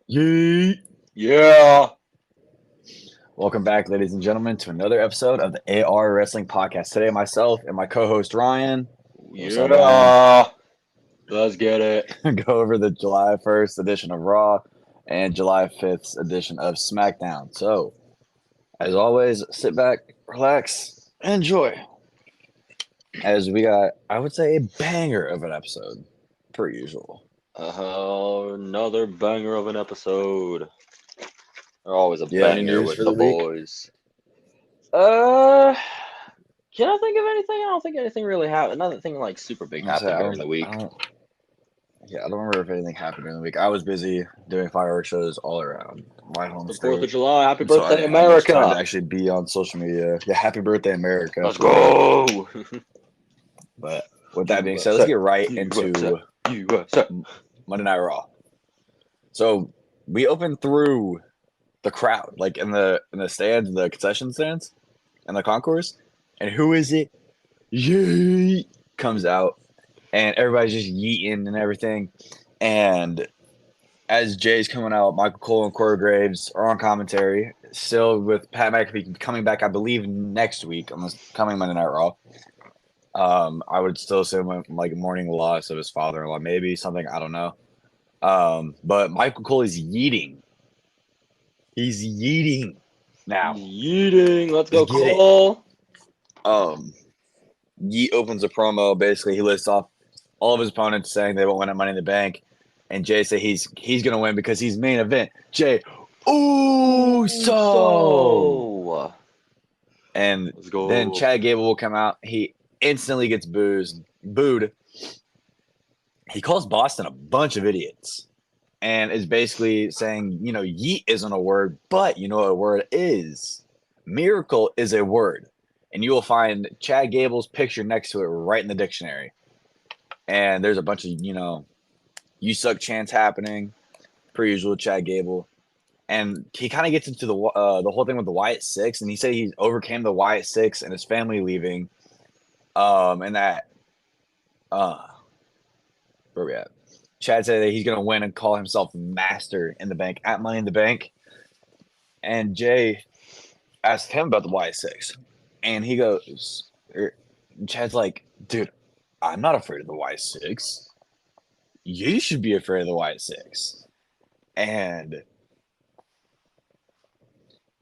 Yeet. Yeah. Welcome back, ladies and gentlemen, to another episode of the AR Wrestling Podcast. Today, myself and my co-host Ryan. What's up, Ryan? Yeah. Let's get it. Go over the July 1st edition of Raw and July 5th edition of SmackDown. So, as always, sit back, relax, and enjoy. As we got, I would say, a banger of an episode, per usual. Another banger of an episode. They're always a Yeah, any banger news with for the the week? boys. Uh, can I think of anything? I don't think anything really happened. Nothing like super big I say happened I during don't, the I week. don't, yeah, I don't remember if anything happened during the week. I was busy doing fireworks shows all around my It's home the 4th of state. July. Happy And so I birthday, didn't have much time to America. actually be on social media. Yeah, happy birthday, America. Let's go. But with that being said, let's USA. get right USA. into USA. Monday Night Raw. So we opened through the crowd, like in the stands, the concession stands, and the concourse. And who is it? Yeet comes out, and everybody's just yeeting and everything. And as Jay's coming out, Michael Cole and Corey Graves are on commentary, still with Pat McAfee coming back, I believe, next week on this coming Monday Night Raw. I would still assume like mourning loss of his father-in-law, maybe something, I don't know. But Michael Cole is yeeting. He's yeeting now. Yeeting. Let's go, Let's get it. Cole. Um, Yeet opens a promo. Basically, he lists off all of his opponents saying they won't win at Money in the Bank, and Jay said he's gonna win because he's main event. Jay, ooh, Ooh, so so. and Let's then go. Chad Gable will come out. He instantly gets booed. He calls Boston a bunch of idiots and is basically saying, yeet isn't a word, but you know what a word is? Miracle is a word. And you will find Chad Gable's picture next to it right in the dictionary. And there's a bunch of, you suck chants happening, per usual, Chad Gable. And he kind of gets into the whole thing with the Wyatt Six, and he said he overcame the Wyatt Six and his family leaving, and that where we at? Chad said that he's gonna win and call himself master in the bank at Money in the Bank. And Jay asked him about the Wyatt Six, and he goes, Chad's like, dude, I'm not afraid of the Wyatt Six. You should be afraid of the Wyatt Six. And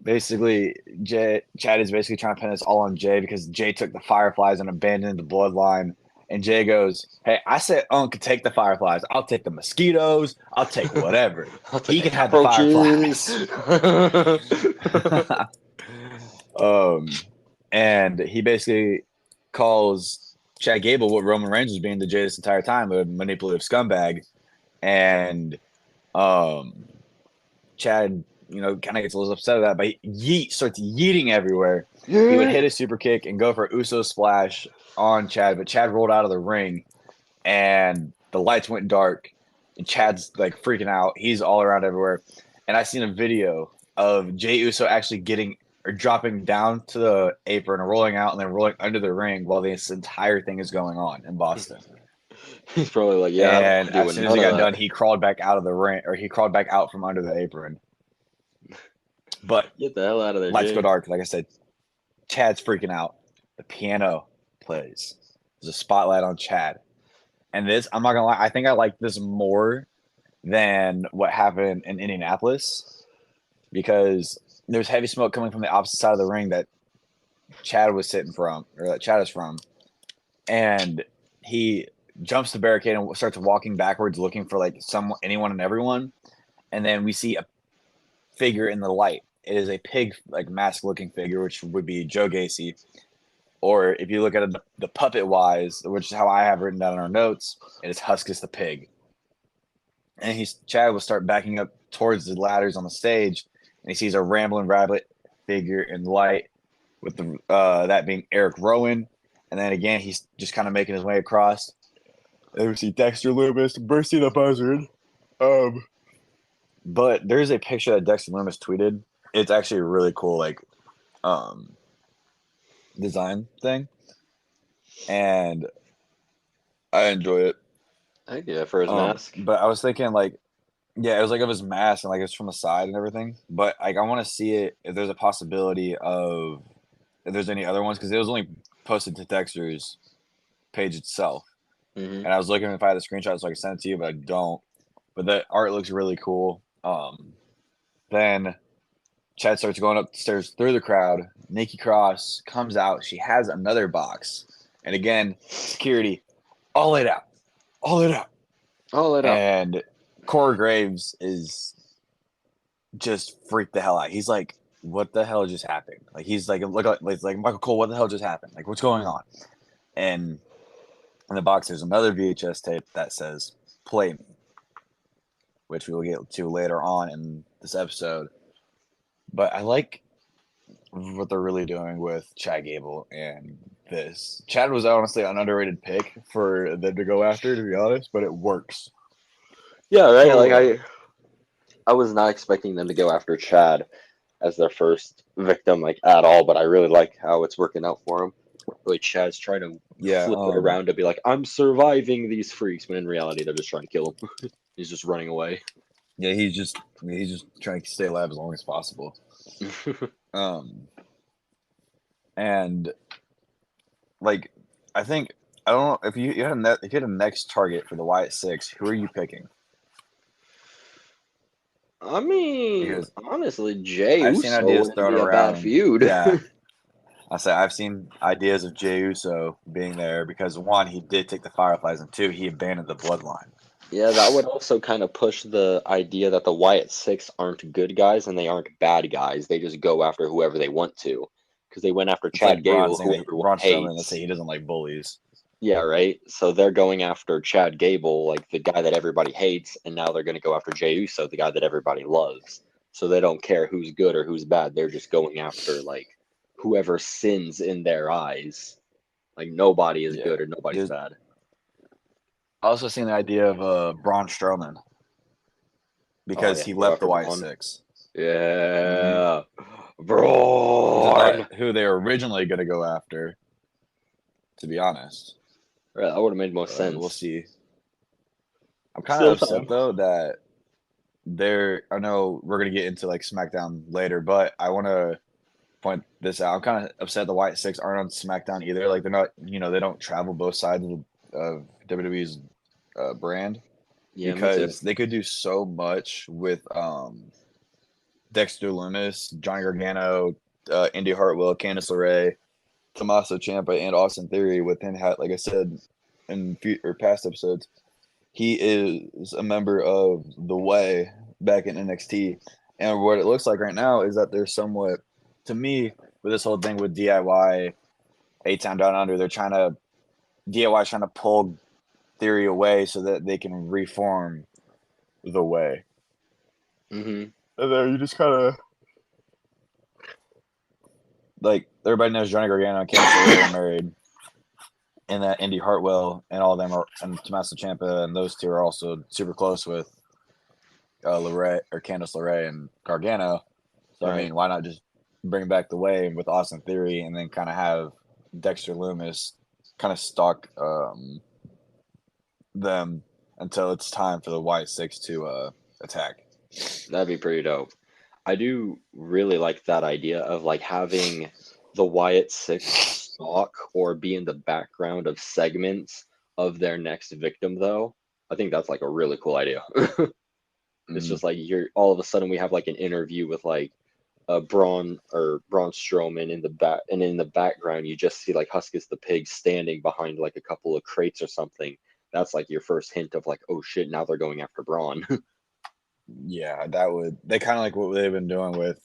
basically, Chad is basically trying to pin this all on Jay because Jay took the Fireflies and abandoned the Bloodline. And Jay goes, "Hey, I said Unc could take the Fireflies. I'll take the mosquitoes. I'll take whatever. I'll take He the can have the cockroaches. Fireflies." um, and he basically calls Chad Gable what Roman Reigns was being to Jay this entire time, a manipulative scumbag. And um, Chad, kind of gets a little upset at that, but Yeet starts yeeting everywhere. He would Yeah. hit a super kick and go for a Uso splash on Chad, but Chad rolled out of the ring and the lights went dark and Chad's like freaking out. He's all around everywhere. And I seen a video of Jey Uso actually getting or dropping down to the apron and rolling out and then rolling under the ring while this entire thing is going on in Boston. He's probably like, yeah, I don't And want to as do soon as none he of got done, that. he crawled back out of the ring, or he crawled back out from under the apron. But Get the hell out of there, lights go Jay. dark. Like I said, Chad's freaking out. The piano plays. There's a spotlight on Chad. And this, I'm not gonna lie, I think I like this more than what happened in Indianapolis because there's heavy smoke coming from the opposite side of the ring that Chad was sitting from, or that Chad is from. And he jumps the barricade and starts walking backwards looking for like anyone and everyone. And then we see a figure in the light. It is a pig like mask looking figure, which would be Joe Gacy. Or if you look at it the puppet wise, which is how I have written down in our notes, it is Huskus the pig. And Chad will start backing up towards the ladders on the stage, and he sees a rambling rabbit figure in the light, with the that being Eric Rowan. And then again, he's just kind of making his way across. Then we see Dexter Loomis bursting the buzzard. But there's a picture that Dexter Loomis tweeted. It's actually a really cool um design thing, and I enjoy it. Heck yeah, for his mask. But I was thinking Yeah, it was like of his mask and like it's from the side and everything. But like I want to see it if there's a possibility of if there's any other ones because it was only posted to Dexter's page itself. Hmm. And I was looking if I had a screenshot so I could send it to you, but I don't. But the art looks really cool. Then Chad starts going upstairs through the crowd. Nikki Cross comes out. She has another box. And again, security, all it out. All it out. Oh, let up. And Corey Graves is just freaked the hell out. He's like, what the hell just happened? Like he's like like Michael Cole, what the hell just happened? Like what's going on? And in the box there's another VHS tape that says "Play Me," which we will get to later on in this episode. But I like what they're really doing with Chad Gable and this. Chad was honestly an underrated pick for them to go after, to be honest, but it works Yeah, right. so Like well. I was not expecting them to go after Chad as their first victim, like at all. But I really like how it's working out for him. Like Chad's trying to Yeah, flip it around to be like, "I'm surviving these freaks," when in reality they're just trying to kill him. He's just running away. yeah, he's just trying to stay alive as long as possible. Um, and like I think I don't know if you had if you had a next target for the Wyatt Six, who are you picking? I mean, Because honestly, Jey I've seen Uso ideas wouldn't thrown be a bad around. feud. Yeah, I say I've seen ideas of Jey Uso being there because one, he did take the Fireflies, and two, he abandoned the Bloodline. Yeah, that would also kind of push the idea that the Wyatt Six aren't good guys and they aren't bad guys. They just go after whoever they want to. Because they went after It's like Chad Braun Gable, saying who that everyone Braun Strowman, let's say hates. he doesn't like bullies. Yeah, right. So they're going after Chad Gable, like the guy that everybody hates, and now they're going to go after Jey Uso, the guy that everybody loves. So they don't care who's good or who's bad. They're just going after like whoever sins in their eyes. Like nobody is Yeah. good or nobody's There's bad. also seen the idea of Braun Strowman Oh because yeah, he go left after the White Braun. Six. Mm-hmm. Yeah, Which is not Braun. who they were originally going to go after, to be honest. Right, that would have made most But we'll sense. see. I'm kind of Still upset time. though that they're. I know we're gonna get into like SmackDown later, but I want to point this out. I'm kind of upset the White Six aren't on SmackDown either. Like they're not. They don't travel both sides of WWE's brand Yeah, me too. because they could do so much with Dexter Lumis, Johnny Gargano, Indy Hartwell, Candice LeRae, Tommaso Ciampa, and Austin Theory. Within, like I said in past episodes, he is a member of the Way back in NXT. And what it looks like right now is that they're somewhat, to me, with this whole thing with DIY, A Town Down Under, they're trying to, DIY trying to pull Theory away so that they can reform the Way. Hmm. And then you just kind of, like, everybody knows Johnny Gargano and Candice LeRae are married. And that Indy Hartwell and all of them are, and Tommaso Ciampa and those two are also super close with LeRae or Candice LeRae and Gargano. So I Right. mean, why not just bring back the Way with Austin Theory and then kind of have Dexter Lumis kind of stalk them until it's time for the White Six to attack. That'd be pretty dope. I do really like that idea of like having the Wyatt Six stalk or be in the background of segments of their next victim, though. I think that's like a really cool idea. It's Mm, just like you're all of a sudden we have like an interview with like Braun Strowman in the back, and in the background you just see like Huskus the Pig standing behind like a couple of crates or something. That's like your first hint of like, oh shit, now they're going after Braun. yeah, that would they kind of like what they've been doing with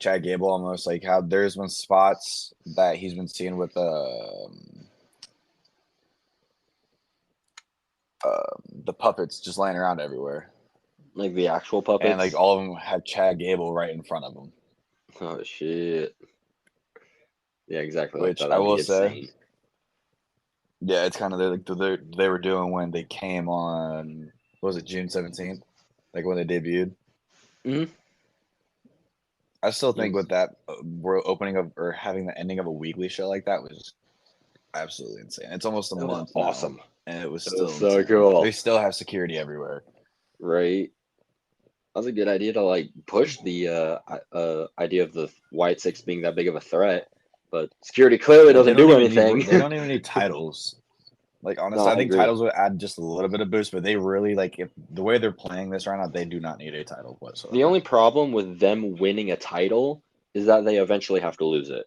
Chad Gable, almost like how there's been spots that he's been seeing with the puppets just laying around everywhere. Like the actual And like puppets. all of them have Chad Gable right in front of them, Oh shit. Yeah, exactly like which that. I That'd will be say, insane. yeah, it's kind of like they were doing when they came on. What was it, June 17th? Like when they debuted. Hmm. I still think Yes. with that world opening of or having the ending of a weekly show like that was absolutely insane. It's almost a That was month now, awesome. and it was That was still so insane. They cool. still have security everywhere. Right? That was a good idea to like push the idea of the White Six being that big of a threat, but security clearly But doesn't do anything. they don't even need titles. Like No, honestly, I I think agree. titles would add just a little bit of boost, but they really like if the way they're playing this right now, they do not need a title The whatsoever. only problem with them winning a title is that they eventually have to lose it.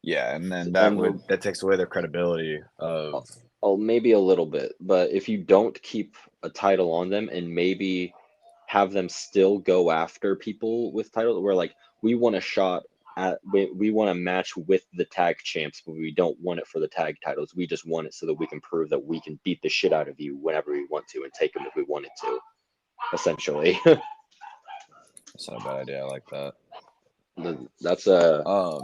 Yeah, and then And that takes away their credibility uh, of oh, maybe a little bit, but if you don't keep a title on them and maybe have them still go after people with titles, where like we want a shot at, we want a match with the tag champs, but we don't want it for the tag titles. We just want it so that we can prove that we can beat the shit out of you whenever we want to and take them if we wanted to, essentially. it's not a bad idea. I like that. That's a, Um,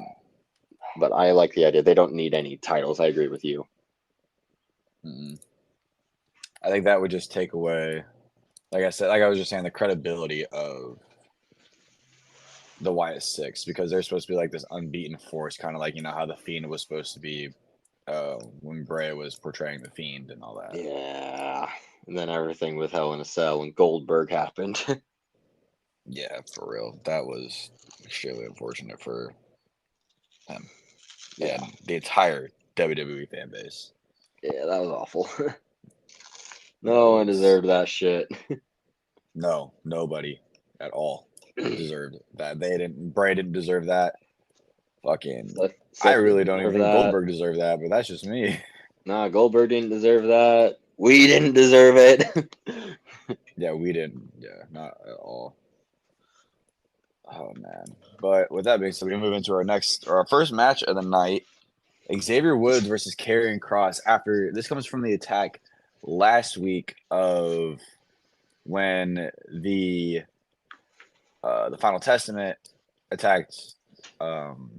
but I like the idea. They don't need any titles. I agree with you. mm, I think that would just take away, like I said, like I was just saying, the credibility of the Wyatt Six because they're supposed to be like this unbeaten force, kind of like how the Fiend was supposed to be when Bray was portraying the Fiend and all that. Yeah. And then everything with Hell in a Cell and Goldberg happened. Yeah, for real, that was extremely unfortunate for him Yeah. and the entire WWE fan base. Yeah, that was awful. That No one was deserved that shit. no nobody at all deserved that. They didn't. Bray didn't deserve that. Fucking, I Seth really didn't don't even deserve think that. Goldberg deserved that, but that's just me. Nah, Goldberg didn't deserve that. We didn't deserve it. Yeah, we didn't. Yeah, not at all. Oh man. But with that being said, we move into our first match of the night. Xavier Woods versus Karrion Kross. After this comes from the attack last week of when the Final Testament attacked um,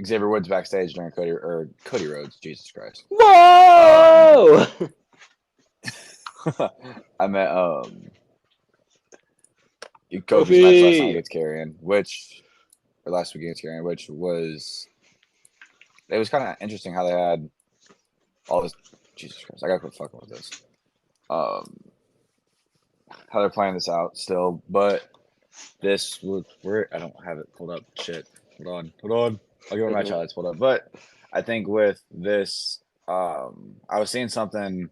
Xavier Woods backstage during Cody Rhodes. Jesus Christ. Whoa! I meant Kofi's match last night Kofi! against Karrion, or last week against Karrion, which was it was kind of interesting how they had all this. Jesus Christ, I gotta quit fucking with this. Um, how they're playing this out still, but this was where I don't have it pulled up. Shit, hold on. I'll get my match highlights pulled up, but I think with this, I was seeing something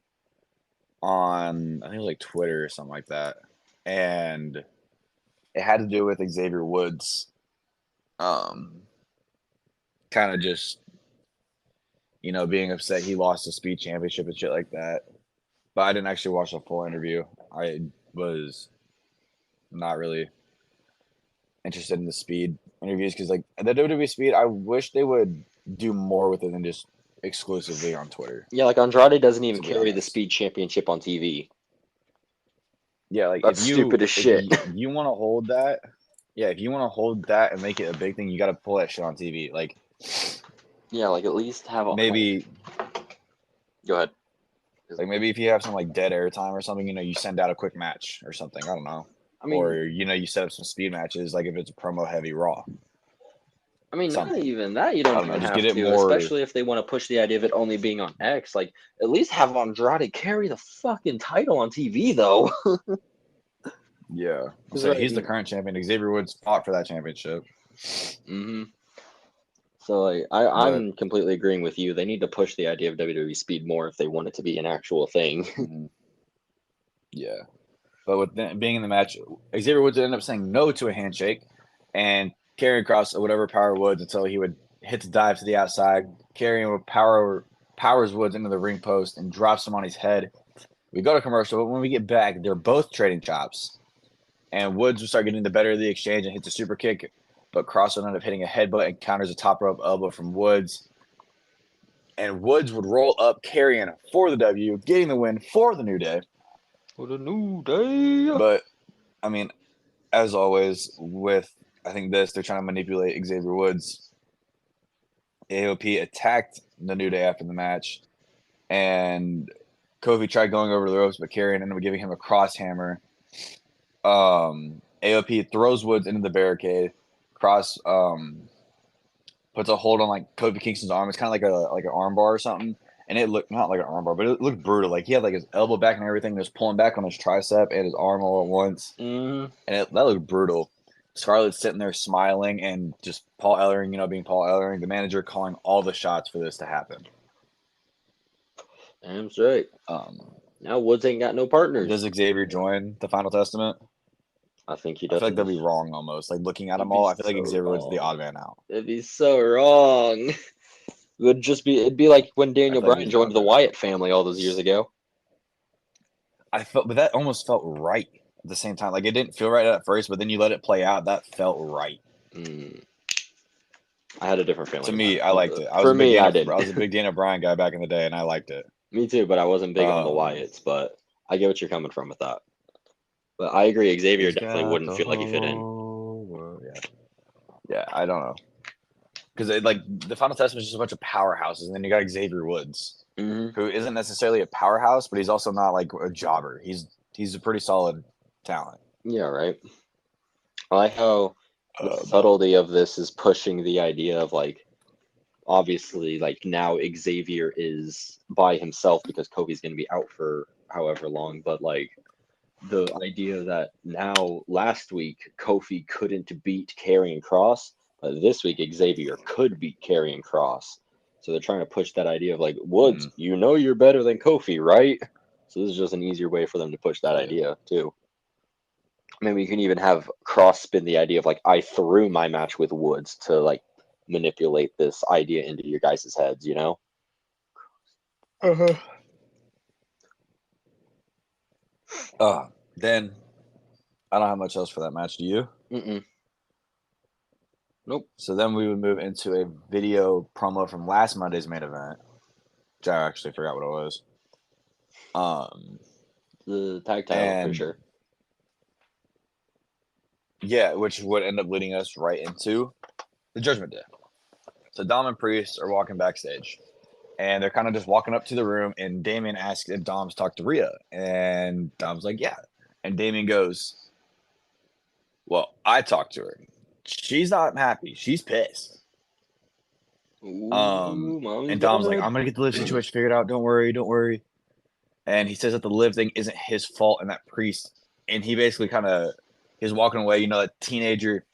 on I think it was like Twitter or something like that, and it had to do with Xavier Woods, um, kind of just being upset he lost the speed championship and shit like that. But I didn't actually watch the full interview. I was not really interested in the speed interviews because, like, the WWE speed, I wish they would do more with it than just exclusively on Twitter. Yeah, like Andrade doesn't even To be carry the honest, Speed Championship on TV. yeah, like That's stupid as if shit. you want to hold that, yeah, if you want to hold that and make it a big thing, you got to pull that shit on TV. Like Yeah, like at least have a, like. maybe, Go ahead. like maybe if you have some like dead air time or something, you send out a quick match or something. I don't know, I mean, or you set up some speed matches, like if it's a promo heavy Raw, not something. even that. You I don't don't know, even just get have it to, more. especially if they want to push the idea of it only being on X. Like, at least have Andrade carry the fucking title on TV, though. Yeah, I'll Because say like, he's the current champion. Xavier Woods fought for that championship, hmm so like, but I'm completely agreeing with you. They need to push the idea of WWE Speed more if they want it to be an actual thing. mhm, yeah. But with being in the match, Xavier Woods ended up saying no to a handshake, and carrying across whatever power Woods until he would hit the dive to the outside, carrying with powers Woods into the ring post and drops him on his head. We go to commercial, but when we get back, they're both trading chops, and Woods would start getting the better of the exchange and hits a super kick, but Cross would end up hitting a headbutt and counters a top rope elbow from Woods, and Woods would roll up carrying for the W, getting the win for the New Day. What a new day! But I mean, as always, with I think they're trying to manipulate Xavier Woods. AOP attacked the New Day after the match, and Kofi tried going over the ropes, but Karrion ended up giving him a cross hammer. AOP throws Woods into the barricade. Cross puts a hold on like Kofi Kingston's arm. It's kind of like an arm bar or something, and it looked not like an armbar, but it looked brutal. Like he had like his elbow back and everything, just pulling back on his tricep and his arm all at once, Mm-hmm. and that looked brutal. Scarlett's sitting there smiling, and just Paul Ellering, being Paul Ellering, the manager, calling all the shots for this to happen. Damn straight. Now Woods ain't got no partners. Does Xavier join the Final Testament? I think he I does. feel like that'd be wrong almost. Like looking at It'd them be all, I feel so like Xavier Woods is the wrong. odd man out. It'd be so wrong. It'd be like when Daniel feel like Bryan he's joined the the odd man Wyatt family all those years ago. but that almost felt right at the same time. Like it didn't feel right at first, but then you let it play out. That felt right. I had a different feeling. To me, I liked it. For me, I didn't. I was a big Daniel Bryan guy back in the day, and I liked it. Me too, but I wasn't big on the Wyatts. But I get what you're coming from with that. But I agree, Xavier definitely wouldn't feel like he fit in. Yeah, I don't know. Because like the Final Testament is just a bunch of powerhouses, and then you got Xavier Woods, who isn't necessarily a powerhouse, but he's also not like a jobber. He's a pretty solid talent. Yeah, right. I like how the subtlety of this is pushing the idea of like, obviously, like now Xavier is by himself because Kofi's going to be out for however long, but like the idea that now last week Kofi couldn't beat Karrion Kross, but this week Xavier could beat Karrion Kross. So they're trying to push that idea of like, Woods, you're better than Kofi, right? So this is just an easier way for them to push that idea too. Maybe you can even have Kross spin the idea of like, I threw my match with Woods to like manipulate this idea into your guys' heads, you know? Then I don't have much else for that match. Do you? Nope. So then we would move into a video promo from last Monday's main event, which I actually forgot what it was. The tag title, for sure. Yeah, which would end up leading us right into the Judgment Day. So Dom and Priest are walking backstage, and they're kind of just walking up to the room, and Damien asks if Dom's talked to Rhea, and Dom's like, yeah. And Damien goes, well, I talked to her. She's not happy. She's pissed. And Dom's like, I'm going to get the Liv situation figured out. Don't worry. And he says that the Liv thing isn't his fault and that Priest, and he basically kind of is walking away, that teenager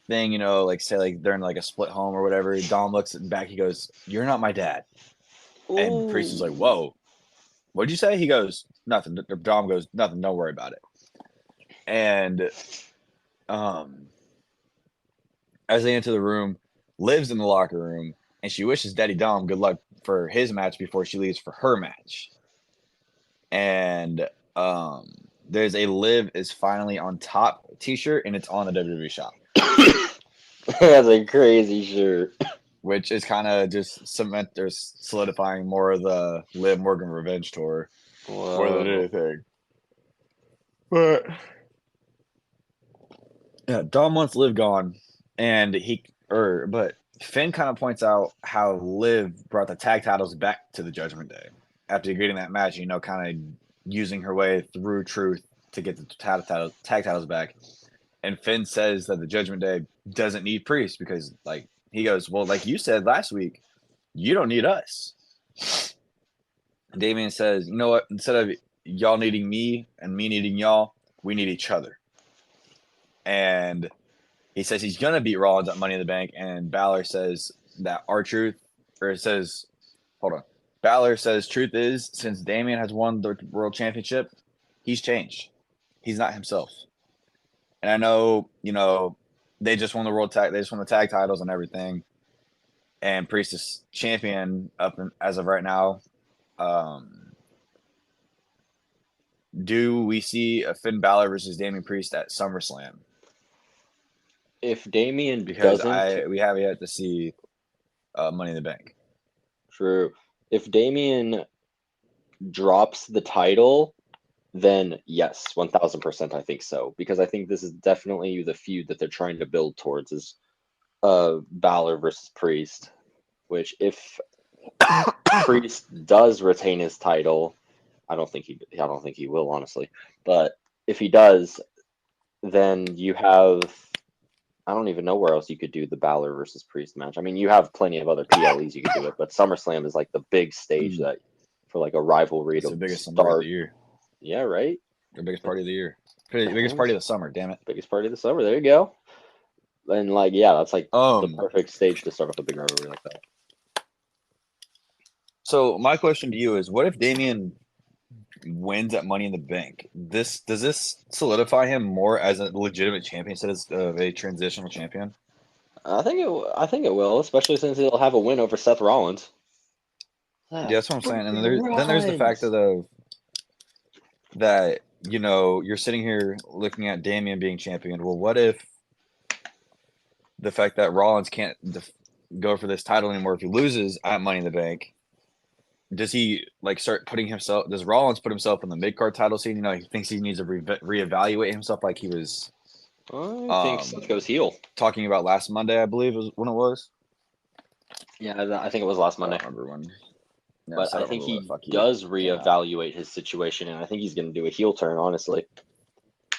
thing, like say like they're in like a split home or whatever. Dom looks back, he goes, you're not my dad. Ooh. And Priest is like, whoa, what'd you say? He goes, nothing. Dom goes, nothing, don't worry about it. And as they enter the room, Liv's in the locker room, and she wishes Daddy Dom good luck for his match before she leaves for her match. And there's a Liv is finally on top t-shirt, and it's on the WWE shop. That's a crazy shirt. Which is kind of just solidifying more of the Liv Morgan revenge tour more than anything. But yeah, Dom wants Liv gone, and but Finn kind of points out how Liv brought the tag titles back to the Judgment Day after getting that match. Kind of using her way through truth to get the tag titles back. And Finn says that the Judgment Day doesn't need Priest because, like, he goes, well, like you said last week, you don't need us. And Damien says, you know what? Instead of y'all needing me and me needing y'all, we need each other. And he says he's going to beat Rollins at Money in the Bank. And Balor says that Balor says truth is, since Damien has won the world championship, he's changed. He's not himself. And I know, they just won the tag titles and everything. And Priest is champion as of right now. Do we see a Finn Balor versus Damian Priest at SummerSlam? If Damien because we have yet to see Money in the Bank. True. If Damien drops the title, then yes, 1000% I think so. Because I think this is definitely the feud that they're trying to build towards is Balor versus Priest. Which if Priest does retain his title, I don't think he will, honestly. But if he does, then you have I don't even know where else you could do the Balor versus Priest match. I mean, you have plenty of other PLEs you could do it, but SummerSlam is like the big stage that for like a rivalry It's to the biggest summer of start. the year. Yeah, right. The biggest party of the year. Biggest party of the summer. Damn it. Biggest party of the summer. There you go. And like, yeah, that's like the Um. perfect stage to start off a big rivalry like that. So my question to you is, what if Damian wins at Money in the Bank? Does this solidify him more as a legitimate champion instead of a transitional champion? I think it will, especially since he'll have a win over Seth Rollins. Yeah, that's what I'm saying. And Freaking then there's the fact Rollins! that you're sitting here looking at Damian being champion. Well, what if the fact that Rollins can't go for this title anymore if he loses at Money in the Bank? Does he like start putting himself? Does Rollins put himself in the mid card title scene? He thinks he needs to reevaluate himself, like he was I think Seth goes heel. talking about last Monday, I believe was when it was. Yeah, I think it was last I Monday. don't remember when. No, But I I don't think remember what he the fuck he does came out. reevaluate his situation, and I think he's going to do a heel turn. Honestly, I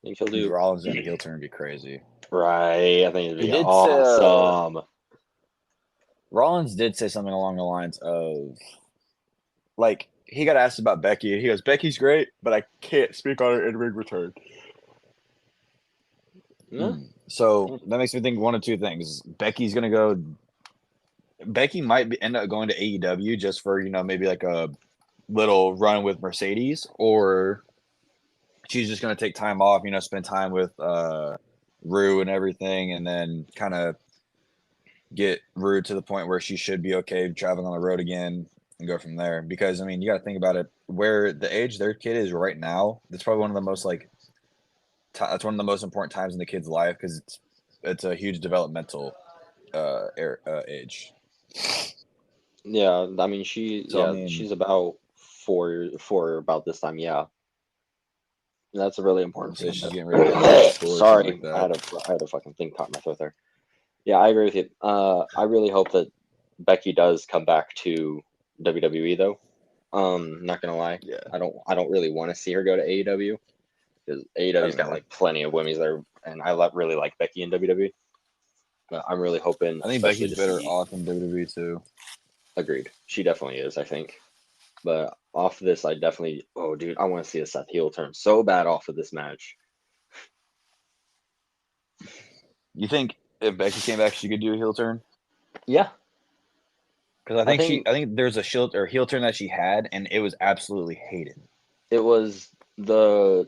think he'll do. Rollins doing a heel turn would be crazy. Right, I think it'd He be did awesome. Rollins did say something along the lines of, like, he got asked about Becky. He goes, "Becky's great, but I can't speak on her in-ring return." Yeah. So that makes me think one of two things. Becky's gonna go. Becky might end up going to AEW just for maybe like a little run with Mercedes, or she's just gonna take time off. Spend time with Rue and everything, and then kind of get Rue to the point where she should be okay traveling on the road again and go from there. Because I mean, you got to think about it. Where the age their kid is right now, that's probably one of the most that's one of the most important times in the kid's life because it's a huge developmental age. Yeah, I mean she's about four about this time. Yeah, that's a really important Say thing. she's getting ready to go to school or Sorry, something like I that. had a fucking thing caught in my throat there. Yeah, I agree with you. I really hope that Becky does come back to WWE though. Not gonna lie, Yeah, I don't really want to see her go to AEW because AEW's got either. like plenty of women's there, and I really like Becky in WWE. But I'm really hoping, I think especially Becky's to better see. off in WWE too. Agreed, she definitely is. I think, but off of this, I definitely. Oh, dude, I want to see a Seth heel turn so bad off of this match. You think if Becky came back, she could do a heel turn? Yeah, Because I think I think there's a heel turn that she had, and it was absolutely hated. it was the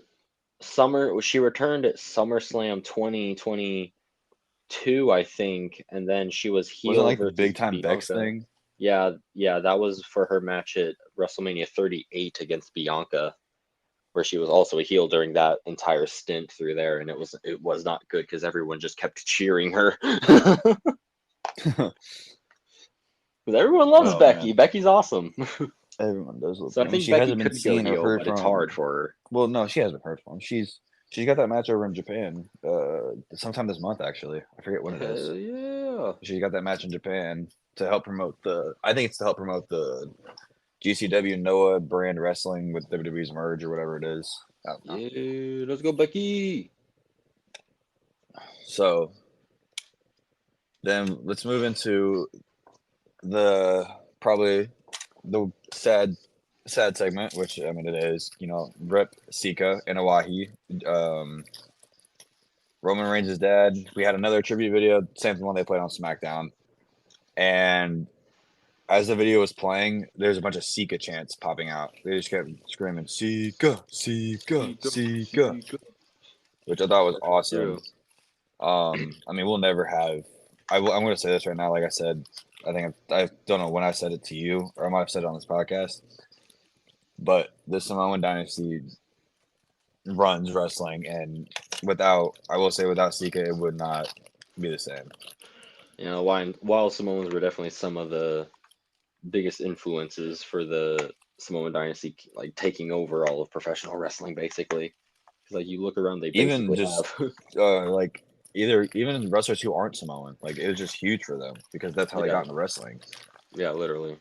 summer. She returned at SummerSlam 2022, I think, and then she was Wasn't it heel like the versus big time Bex Bianca. thing? Yeah, that was for her match at WrestleMania 38 against Bianca, where she was also a heel during that entire stint through there, and it was not good because everyone just kept cheering her. Because everyone loves Oh Becky. man, Becky's awesome. everyone does love. So I I mean, think she Becky hasn't been could go seen or heel, heard but it's hard from. for her. Well, no, she hasn't heard from. She's got that match over in Japan, sometime this month actually. I forget when it is. Hell yeah. She got that match in Japan to help promote the. I think it's to help promote the GCW Noah brand wrestling with WWE's merge or whatever it is. I don't know. Yeah, let's go, Becky. So then let's move into the probably the sad segment, which I mean it is. Rip Sika and Owahi. Roman Reigns' dad. We had another tribute video, same one they played on SmackDown, and as the video was playing, there's a bunch of Sika chants popping out. They just kept screaming Sika, Sika, Sika, which I thought was awesome. I mean, we'll never have. I'm going to say this right now. Like I said, I think I don't know when I said it to you, or I might have said it on this podcast. But the Samoan dynasty runs wrestling, and I will say, without Sika, it would not be the same. While Samoans were definitely some of the biggest influences for the Samoan dynasty, like taking over all of professional wrestling, basically. Because like you look around, they Even basically just have. like even wrestlers who aren't Samoan, like it was just huge for them because that's how they got into wrestling. Yeah, literally.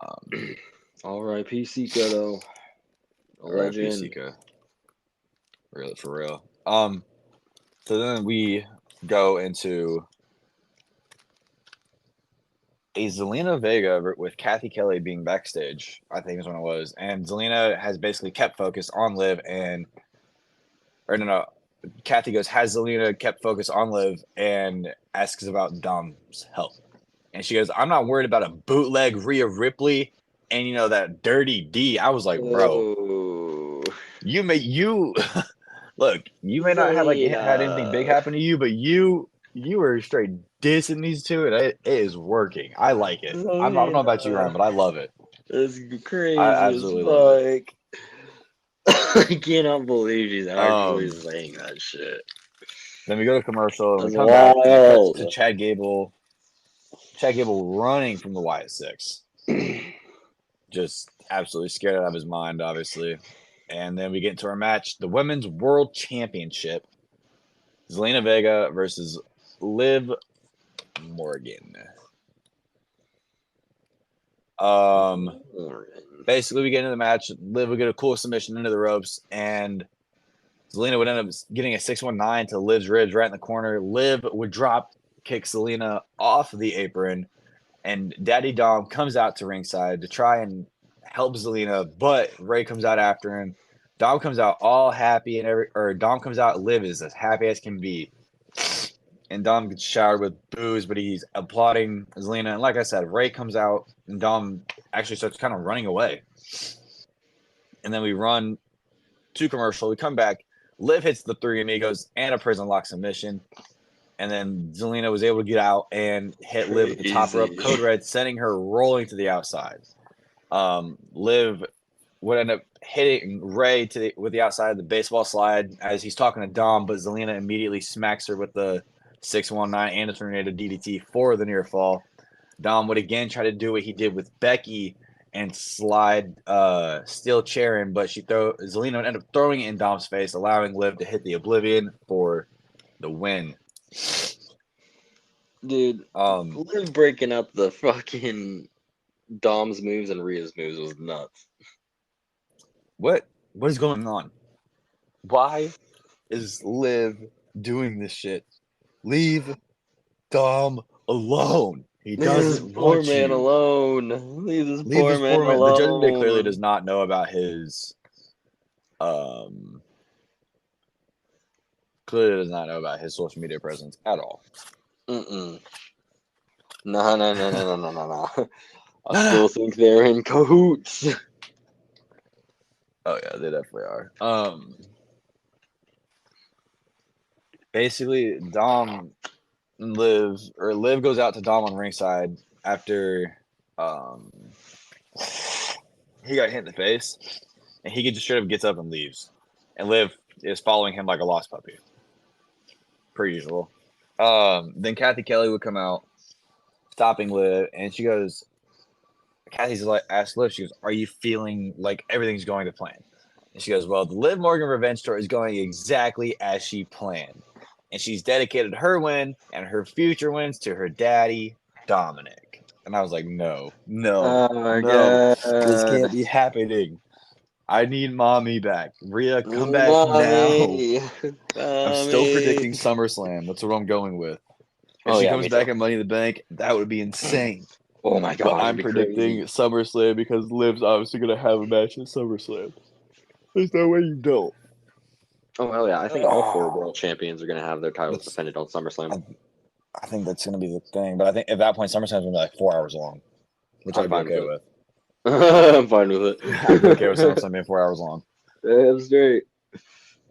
Um, R.I.P. Sika though, a R.I.P. legend. Sika, really for real. So then we go into a Zelina Vega with Kathy Kelly being backstage, I think is when it was. And Zelina has basically kept focus on Liv no. Kathy goes, has Zelina kept focus on Liv and asks about Dom's help. And she goes, I'm not worried about a bootleg Rhea Ripley and, that dirty D. I was like, bro, Oh, you look, you may not have had anything big Zelina. happen to you, but you were straight dissing these two, and it is working. I like it. I don't know about you, Ryan, Zelina. but I love it. That's I crazy as absolutely love it. fuck. I cannot believe she's actually Um, saying that shit. then we go to commercial, and we That's come back, and it cuts to wild. Chad Gable. Chad Gable running from the Wyatt Six, just absolutely scared out of his mind, obviously. And then we get into our match, the Women's World Championship. Zelina Vega versus Liv Morgan. Basically, we get into the match. Liv would get a cool submission into the ropes, and Zelina would end up getting a 619 to Liv's ribs right in the corner. Liv would drop kick Zelina off the apron, and Daddy Dom comes out to ringside to try and help Zelina, but Ray comes out after him. Dom comes out all happy, Dom comes out. Liv is as happy as can be, and Dom gets showered with booze, but he's applauding Zelina. And like I said, Ray comes out, and Dom actually starts kind of running away. And then we run to commercial. We come back. Liv hits the Three Amigos and a prison lock submission. And then Zelina was able to get out and hit Liv at the top rope. Code Red sending her rolling to the outside. Liv would end up hitting Ray with the outside of the baseball slide as he's talking to Dom, but Zelina immediately smacks her with the 619 and a tornado DDT for the near fall. Dom would again try to do what he did with Becky and slide steel chair in, but Zelina would end up throwing it in Dom's face, allowing Liv to hit the Oblivion for the win. Dude, Liv breaking up the fucking Dom's moves and Rhea's moves was nuts. What is going on? Why is Liv doing this shit? Leave Dom alone. He doesn't poor want man you. alone. Leave this Leave poor this man poor man. alone. The Judgment Day clearly does not know about his clearly does not know about his social media presence at all. No. I still think they're in cahoots. Oh yeah, they definitely are. Basically, Dom and Liv goes out to Dom on ringside after he got hit in the face, and he just straight up gets up and leaves, and Liv is following him like a lost puppy, per usual. Then Kathy Kelly would come out, stopping Liv, and she goes, Kathy's like, asks Liv, she goes, are you feeling like everything's going to plan? And she goes, well, the Liv Morgan revenge story is going exactly as she planned. And she's dedicated her win and her future wins to her daddy, Dominic. And I was like, no, Oh my this God. can't be happening. I need mommy back. Rhea, come back Mommy. now. I'm still predicting SummerSlam. That's what I'm going with. If she comes back at Money in the Bank, that would be insane. Oh my God. But I'm predicting SummerSlam because Liv's obviously going to have a match at SummerSlam. There's no way you don't. Oh, hell yeah. I think all four world champions are going to have their titles defended on SummerSlam. I think that's going to be the thing. But I think at that point, SummerSlam's going to be like 4 hours long, which I'd be okay with. I'm fine with it. I'd be okay with SummerSlam being 4 hours long. That's great.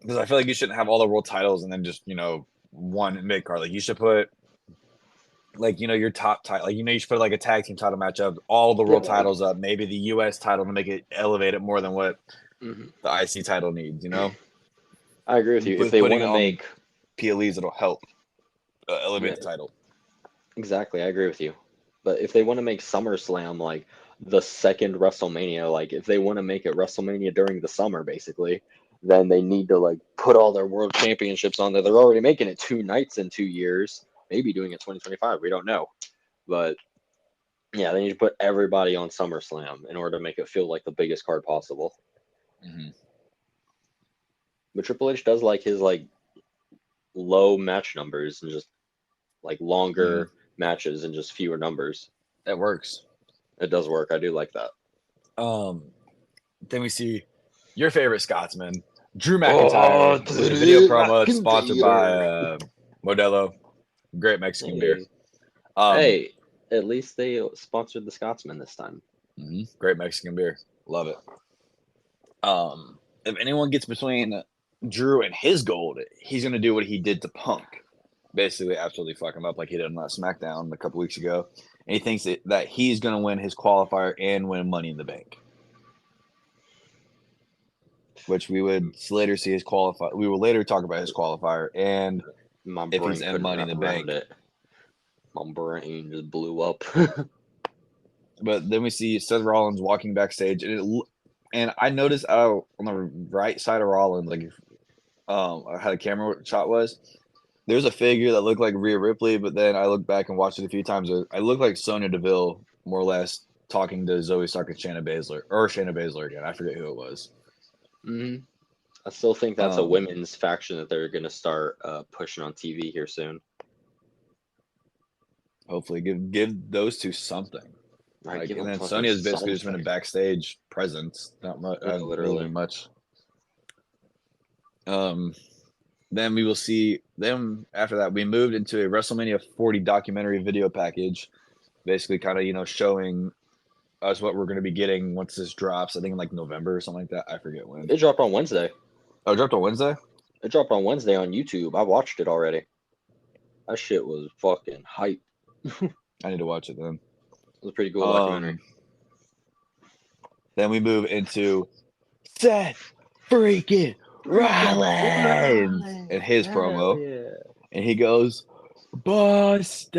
Because I feel like you shouldn't have all the world titles and then just, one mid-card. Like, you should put, your top title. Like, you should put, a tag team title matchup, all the world titles up, maybe the U.S. title to make it elevate it more than what the IC title needs, I agree with you. If they want to make PLEs, it'll help elevate the title. Exactly, I agree with you. But if they want to make SummerSlam like the second WrestleMania, like if they want to make it WrestleMania during the summer, basically, then they need to put all their world championships on there. They're already making it 2 nights in 2 years, maybe doing it 2025. We don't know, but yeah, they need to put everybody on SummerSlam in order to make it feel like the biggest card possible. Mm-hmm. But Triple H does like his low match numbers and just like longer matches and just fewer numbers. That works. It does work. I do like that. Then we see your favorite Scotsman, Drew Oh, McIntyre, with a video promo that's sponsored by Modelo, great Mexican beer. Hey, at least they sponsored the Scotsman this time. Great Mexican beer. Love it. If anyone gets between Drew and his gold, he's going to do what he did to Punk. Basically, absolutely fuck him up like he did on that SmackDown a couple weeks ago. And he thinks that he's going to win his qualifier and win Money in the Bank. Which we would later see his qualifier. We will later talk about his qualifier and if he's in Money in the Bank. My brain just blew up. But then we see Seth Rollins walking backstage, and I noticed on the right side of Rollins, like how the camera shot was, there's a figure that looked like Rhea Ripley, but then I looked back and watched it a few times. I looked like Sonya Deville, more or less, talking to Zoe Stark and Shayna Baszler again. I forget who it was. I still think that's a women's faction that they're going to start pushing on TV here soon. Hopefully, give those two something. Right, and then Sonya's basically just been a backstage presence, not much, literally much. Then we will see them after that. We moved into a WrestleMania 40 documentary video package, basically kind of showing us what we're going to be getting once this drops. I think in like November or something like that. I forget when. It dropped on Wednesday. Oh, it dropped on Wednesday? It dropped on Wednesday on YouTube. I watched it already. That shit was fucking hype. I need to watch it then. It was a pretty cool documentary. Then we move into Seth freaking Rollins and his promo. Yeah. And he goes, Boston,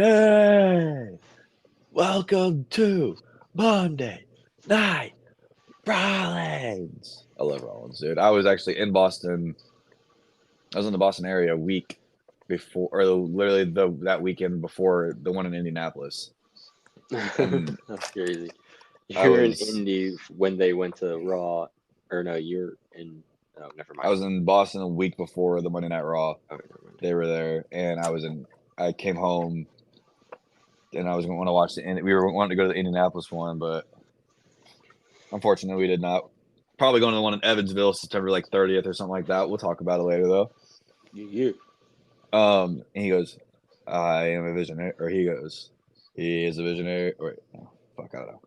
welcome to Monday Night Rollins. I love Rollins, dude. I was actually in Boston. I was in the Boston area a week before, or literally that weekend before the one in Indianapolis. That's crazy. You're in Indy when they went to Raw, or no, you're in. Oh, never mind. I was in Boston a week before the Monday Night Raw. They were there, and I came home, and I was going to watch we were wanting to go to the Indianapolis one, but unfortunately, we did not. Probably going to the one in Evansville, September 30th or something like that. We'll talk about it later, though. Yeah. And he goes, I am a visionary, or he goes, he is a visionary. Wait, no, fuck, I don't know.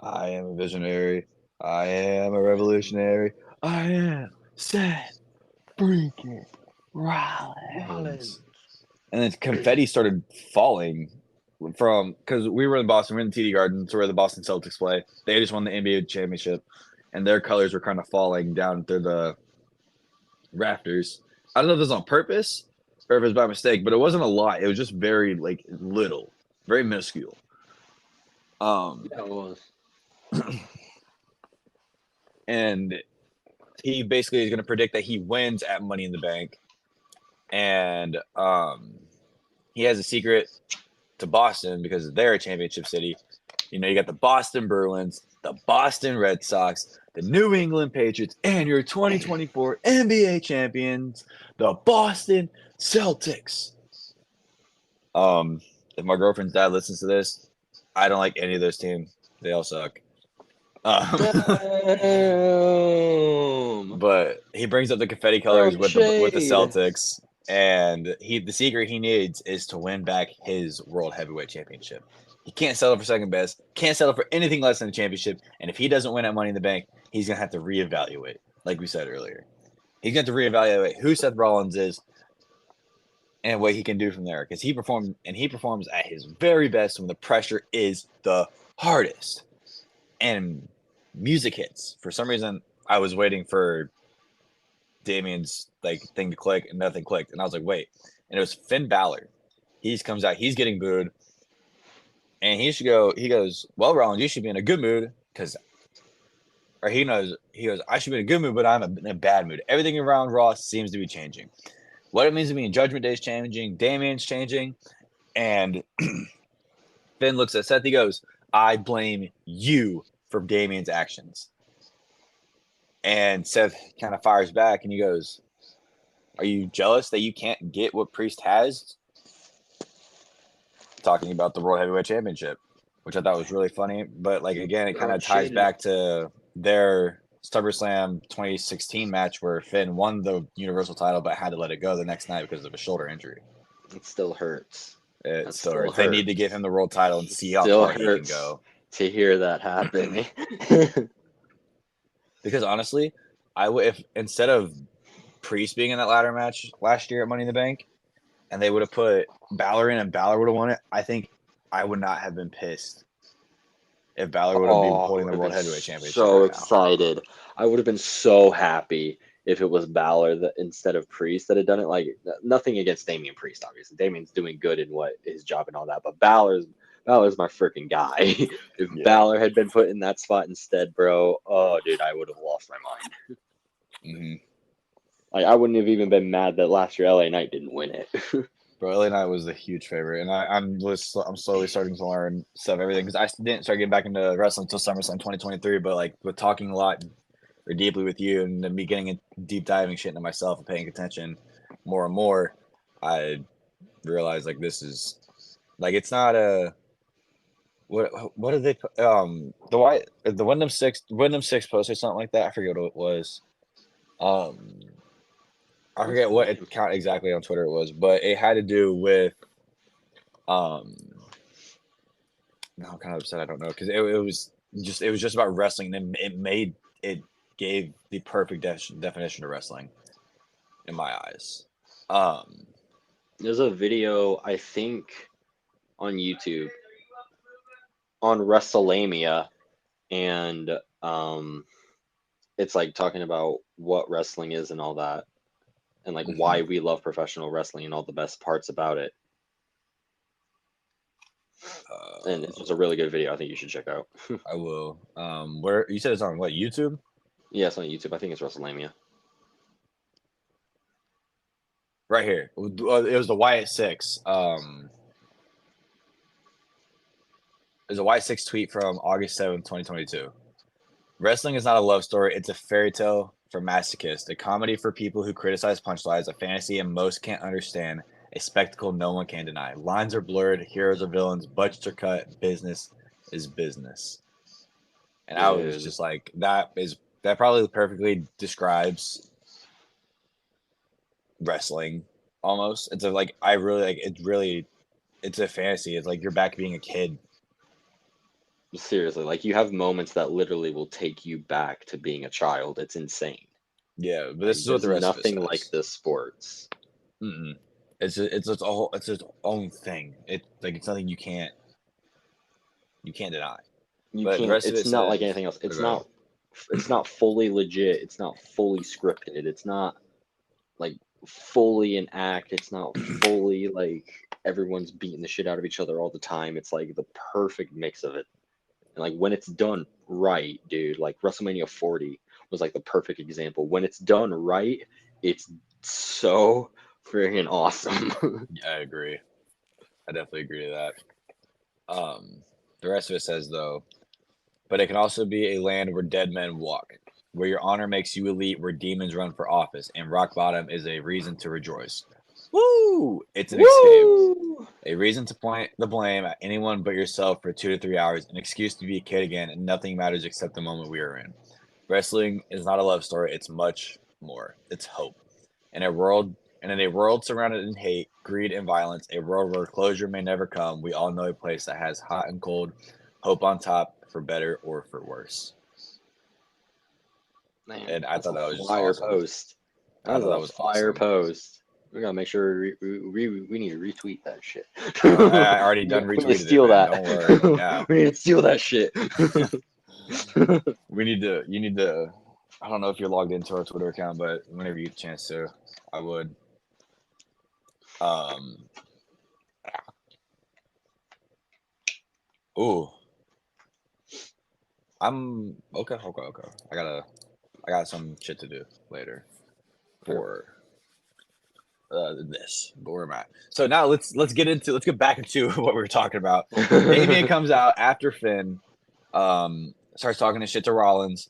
I am a visionary. I am a revolutionary. I am Seth freaking Rollins. And then confetti started falling because we were in Boston. We were in the TD Garden. It's where the Boston Celtics play. They just won the NBA championship, and their colors were kind of falling down through the rafters. I don't know if it was on purpose or if it was by mistake, but it wasn't a lot. It was just very little, very minuscule. Yeah, it was. And he basically is going to predict that he wins at Money in the Bank. And he has a secret to Boston because they're a championship city. You got the Boston Bruins, the Boston Red Sox, the New England Patriots, and your 2024 NBA champions, the Boston Celtics. If my girlfriend's dad listens to this, I don't like any of those teams. They all suck. But he brings up the confetti colors with the Celtics, and the secret he needs is to win back his World Heavyweight Championship. He can't settle for second best, can't settle for anything less than a championship, and if he doesn't win at Money in the Bank, he's gonna have to reevaluate, like we said earlier. He's gonna have to reevaluate who Seth Rollins is and what he can do from there, because he performs at his very best when the pressure is the hardest. And music hits. For some reason, I was waiting for Damien's thing to click, and nothing clicked. And I was like, wait. And it was Finn Balor. He comes out. He's getting booed. And he goes, well, Rollins, you should be in a good mood he goes, I should be in a good mood, but I'm in a bad mood. Everything around Raw seems to be changing. What it means to me in Judgment Day is changing. Damien's changing. And Finn looks at Seth. He goes, I blame you for Damien's actions. And Seth kind of fires back, and he goes, Are you jealous that you can't get what Priest has? Talking about the World Heavyweight Championship, which I thought was really funny. But like again, it kind of ties back to their SummerSlam 2016 match where Finn won the Universal title but had to let it go the next night because of a shoulder injury. It still hurts. It still hurts. They need to give him the world title and see how far he can go. To hear that happen. Because honestly, I would if instead of Priest being in that ladder match last year at Money in the Bank, and they would have put Balor in and Balor would have won it, I think I would not have been pissed if Balor would have been holding the World Heavyweight Championship. So excited. I would have been so happy if it was Balor that instead of Priest that had done it. Like, nothing against Damian Priest, obviously. Damian's doing good in what his job and all that, but Balor's my freaking guy. If Balor had been put in that spot instead, bro, oh dude, I would have lost my mind. Mm-hmm. Like, I wouldn't have even been mad that last year LA Knight didn't win it. Bro, LA Knight was the huge favorite, and I'm slowly starting to learn everything because I didn't start getting back into wrestling until SummerSlam 2023. But like with talking a lot or deeply with you, and then me getting a deep diving shit into myself and paying attention more and more, I realized like this is like it's not a what did they the Wyndham Six post or something like that. I forget what it was. I forget what account exactly on Twitter it was, but it had to do with now I'm kind of upset I don't know because it was just about wrestling and it gave the perfect definition of wrestling in my eyes. There's a video I think on YouTube on WrestleMania, and it's like talking about what wrestling is and all that, and like why we love professional wrestling and all the best parts about it. And it's a really good video. I think you should check out. I will. Where you said it's on what, YouTube? Yeah, it's on YouTube. I think it's WrestleMania. Right here. It was the Wyatt Six. It was a Wyatt Six tweet from August 7th, 2022. Wrestling is not a love story. It's a fairy tale for masochists, a comedy for people who criticize punchlines, a fantasy and most can't understand, a spectacle no one can deny. Lines are blurred, heroes are villains, budgets are cut, business is business. And I was just like, that probably perfectly describes wrestling almost. It's it's a fantasy. It's like you're back being a kid. Seriously, like you have moments that literally will take you back to being a child. It's insane. Yeah, but this is what the rest of it says. Nothing like the sports. It's its own thing. It's something you can't deny. It's not like anything else. It's not fully legit. It's not fully scripted. It's not like fully an act. It's not fully like everyone's beating the shit out of each other all the time. It's like the perfect mix of it. And like when it's done right, dude, like WrestleMania 40 was like the perfect example. When it's done right, it's so freaking awesome. Yeah, I agree. I definitely agree to that. The rest of it says though, but it can also be a land where dead men walk, where your honor makes you elite, where demons run for office, and rock bottom is a reason to rejoice. Woo! It's an escape. A reason to point the blame at anyone but yourself for 2 to 3 hours, an excuse to be a kid again, and nothing matters except the moment we are in. Wrestling is not a love story, it's much more. It's hope. In a world surrounded in hate, greed, and violence, a world where closure may never come, we all know a place that has hot and cold, hope on top, for better or for worse. Man, and I thought that was just fire awesome. Post. That was a fire post. We gotta make sure we need to retweet that shit. I already done retweeted it. Steal that. Don't worry. Yeah. We need to steal that shit. You need to. I don't know if you're logged into our Twitter account, but whenever you get a chance to, I would. Ooh. I'm okay. I got some shit to do later for this, but where am I? So now let's get back into what we were talking about. Damian comes out after Finn, starts talking to shit to Rollins,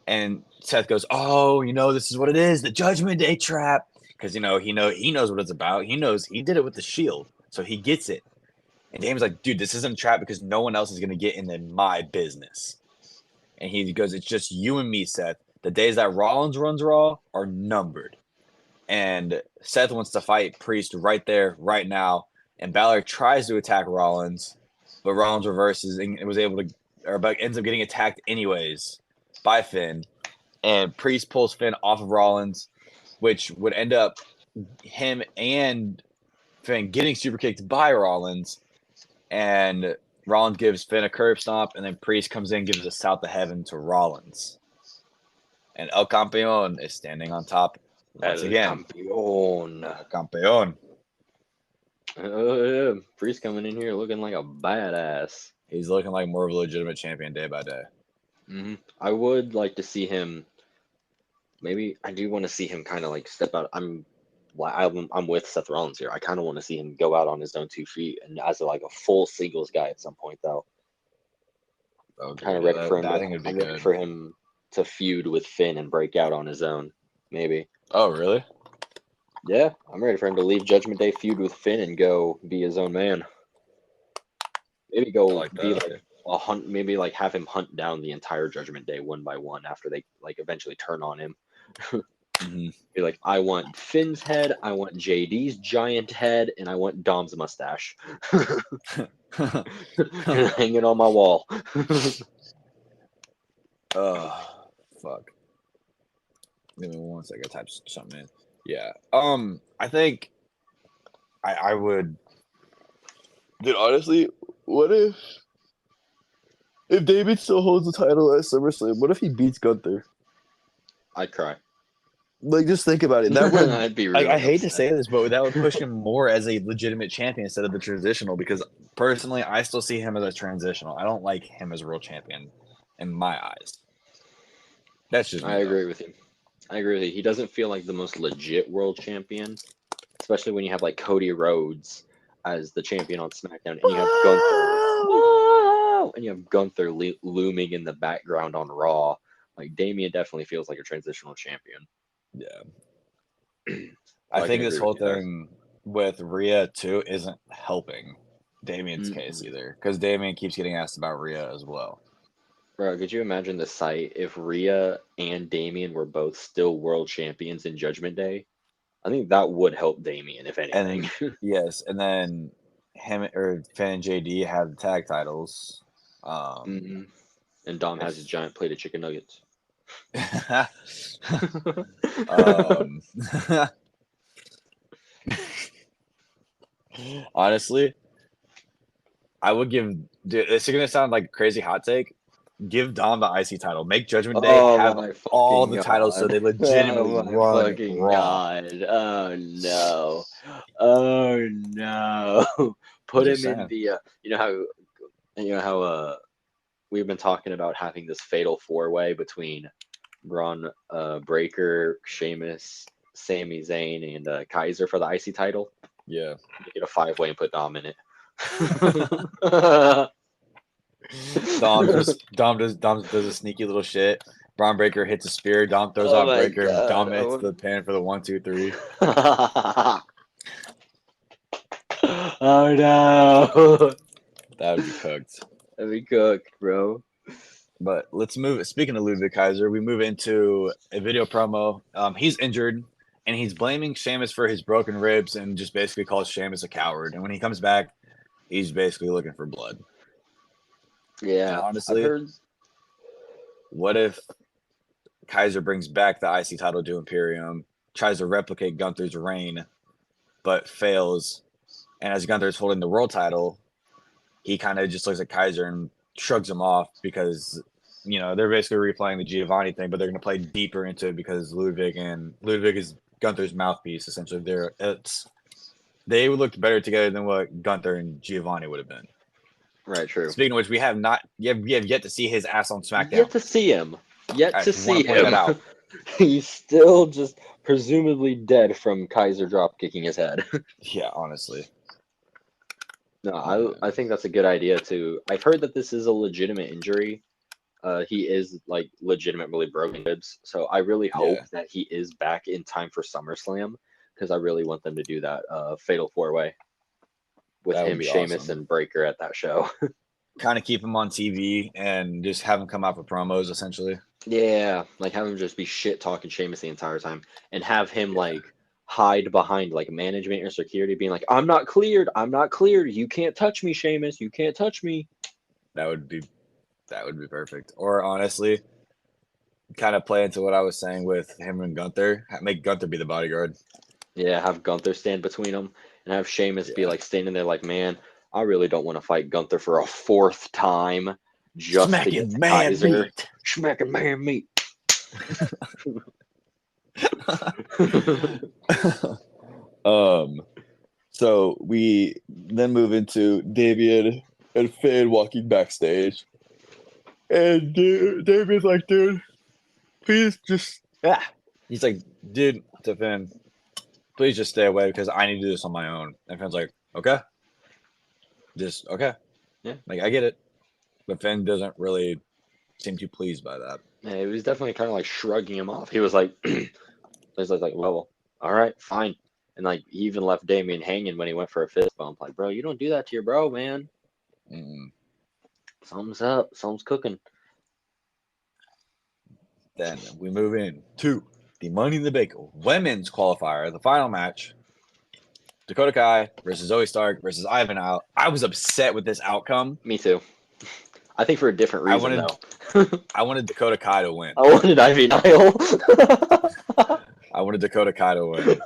and Seth goes, "Oh, this is what it is, the Judgment Day trap. because he knows what it's about. He knows he did it with the Shield, so he gets it. And Damian's like, dude, this isn't a trap because no one else is gonna get in my business. And he goes, it's just you and me, Seth. The days that Rollins runs Raw are numbered. And Seth wants to fight Priest right there, right now. And Balor tries to attack Rollins, but Rollins reverses and was able to, or ends up getting attacked anyways by Finn. And Priest pulls Finn off of Rollins, which would end up him and Finn getting super kicked by Rollins. And Rollins gives Finn a curb stomp, and then Priest comes in and gives a South of Heaven to Rollins. And El Campeon is standing on top once again. Campeón. El Campeon. Yeah. Priest coming in here looking like a badass. He's looking like more of a legitimate champion day by day. Mm-hmm. I would like to see him. Maybe I do want to see him kind of like step out. I'm with Seth Rollins here. I kind of want to see him go out on his own 2 feet and as like a full singles guy at some point, though. Okay, Kind of ready for him. I think it'd be good for him to feud with Finn and break out on his own. Maybe. Oh, really? Yeah, I'm ready for him to leave Judgment Day, feud with Finn, and go be his own man. Maybe go like be like a hunt. Maybe like have him hunt down the entire Judgment Day one by one after they like eventually turn on him. Mm-hmm. Be like, I want Finn's head, I want JD's giant head, and I want Dom's mustache. Hanging on my wall. Oh, fuck. Give me 1 second. Type something in. Yeah. I think I would. Dude, honestly, what if David still holds the title at SummerSlam? What if he beats Gunther? I'd cry. Like, just think about it. That would. I'd be really I hate to say this, but that would push him more as a legitimate champion instead of the transitional. Because personally, I still see him as a transitional. I don't like him as a real champion in my eyes. That's just. I agree with you. He doesn't feel like the most legit world champion, especially when you have like Cody Rhodes as the champion on SmackDown, and you have Gunther, and you have Gunther looming in the background on Raw. Like Damian definitely feels like a transitional champion. Yeah. I think this whole thing with Rhea too isn't helping Damian's case either, because Damian keeps getting asked about Rhea as well. Bro, could you imagine the sight if Rhea and Damian were both still world champions in Judgment Day? I think that would help Damian, if anything. Yes, and then him or Finn and JD have the tag titles. And Dom has his giant plate of chicken nuggets. Honestly, I would give. Dude, it's gonna sound like a crazy hot take. Give Dom the IC title. Make Judgment Day have all the titles so they legitimately run Raw. Oh no! Oh no! Put him in the. You know how we've been talking about having this fatal 4-way between Braun Breaker, Sheamus, Sami Zayn, and Kaiser for the IC title. Yeah. Get a 5-way and put Dom in it. Dom does a sneaky little shit. Braun Breaker hits a spear. Dom throws out Breaker. God. Dom hits the pin for the 1, 2, 3. Oh no! That would be cooked. That'd be cooked, bro. But let's move. Speaking of Ludwig Kaiser, we move into a video promo. He's injured, and he's blaming Sheamus for his broken ribs, and just basically calls Sheamus a coward. And when he comes back, he's basically looking for blood. Yeah, and honestly, what if Kaiser brings back the IC title to Imperium, tries to replicate Gunther's reign, but fails, and as Gunther's holding the world title, he kind of just looks at Kaiser and shrugs him off because, they're basically replaying the Giovanni thing, but they're going to play deeper into it because Ludwig is Gunther's mouthpiece. Essentially, they would look better together than what Gunther and Giovanni would have been. Right, true. Speaking of which, we have yet to see his ass on SmackDown. Yet to see him. He's still just presumably dead from Kaiser drop kicking his head. Yeah, honestly. No, I think that's a good idea too. I've heard that this is a legitimate injury. He is like legitimately broken ribs, so I really hope that he is back in time for SummerSlam, because I really want them to do that Fatal 4-Way with That would him, be Sheamus, awesome. and Breaker at that show. Kind of keep him on TV and just have him come out for promos, essentially. Yeah, like have him just be shit talking Sheamus the entire time, and have him Yeah. like hide behind like management or security, being like, "I'm not cleared. I'm not cleared. You can't touch me, Sheamus. You can't touch me." That would be perfect. Or honestly, kind of play into what I was saying with him and Gunther. Make Gunther be the bodyguard. Yeah, have Gunther stand between them, and have Sheamus be Yeah. like standing there like, "Man, I really don't want to fight Gunther for a fourth time just to get Smacking the man Kaiser. meat. Smacking man meat." So we then move into Davian and Finn walking backstage. And Davian's like, dude, please just He's like, dude, to Finn, please just stay away because I need to do this on my own. And Finn's like, okay. Just okay. Yeah. Like I get it. But Finn doesn't really seem too pleased by that. Yeah, he was definitely kind of like shrugging him off. He was like, he was like, well, all right, fine. And like he even left Damien hanging when he went for a fist bump. Like, bro, you don't do that to your bro, man. Mm. Something's up. Something's cooking. Then we move in to the Money in the Bank women's qualifier, the final match. Dakota Kai versus Zoe Stark versus Ivan Out. I was upset with this outcome. Me too. I think for a different reason, I wanted Dakota Kai to win. I wanted Ivy Nile. I wanted Dakota Kai to win.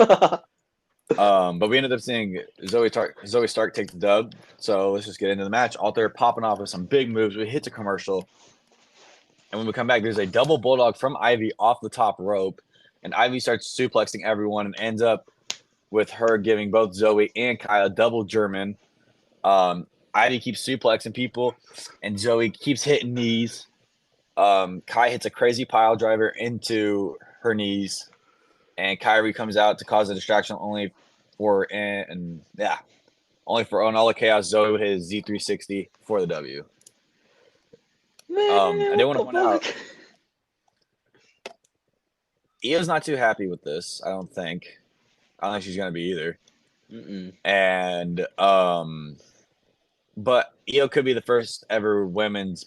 But we ended up seeing Zoe Stark take the dub. So let's just get into the match. Out there popping off with some big moves. We hit the commercial. And when we come back, there's a double bulldog from Ivy off the top rope. And Ivy starts suplexing everyone and ends up with her giving both Zoe and Kai a double German. Ivy keeps suplexing people, and Zoe keeps hitting knees. Kai hits a crazy pile driver into her knees, and Kyrie comes out to cause a distraction only for an all the chaos. Zoe with his Z360 for the W. I do want to point out Io's not too happy with this. I don't think she's gonna be either. Mm-mm. And but Io could be the first ever women's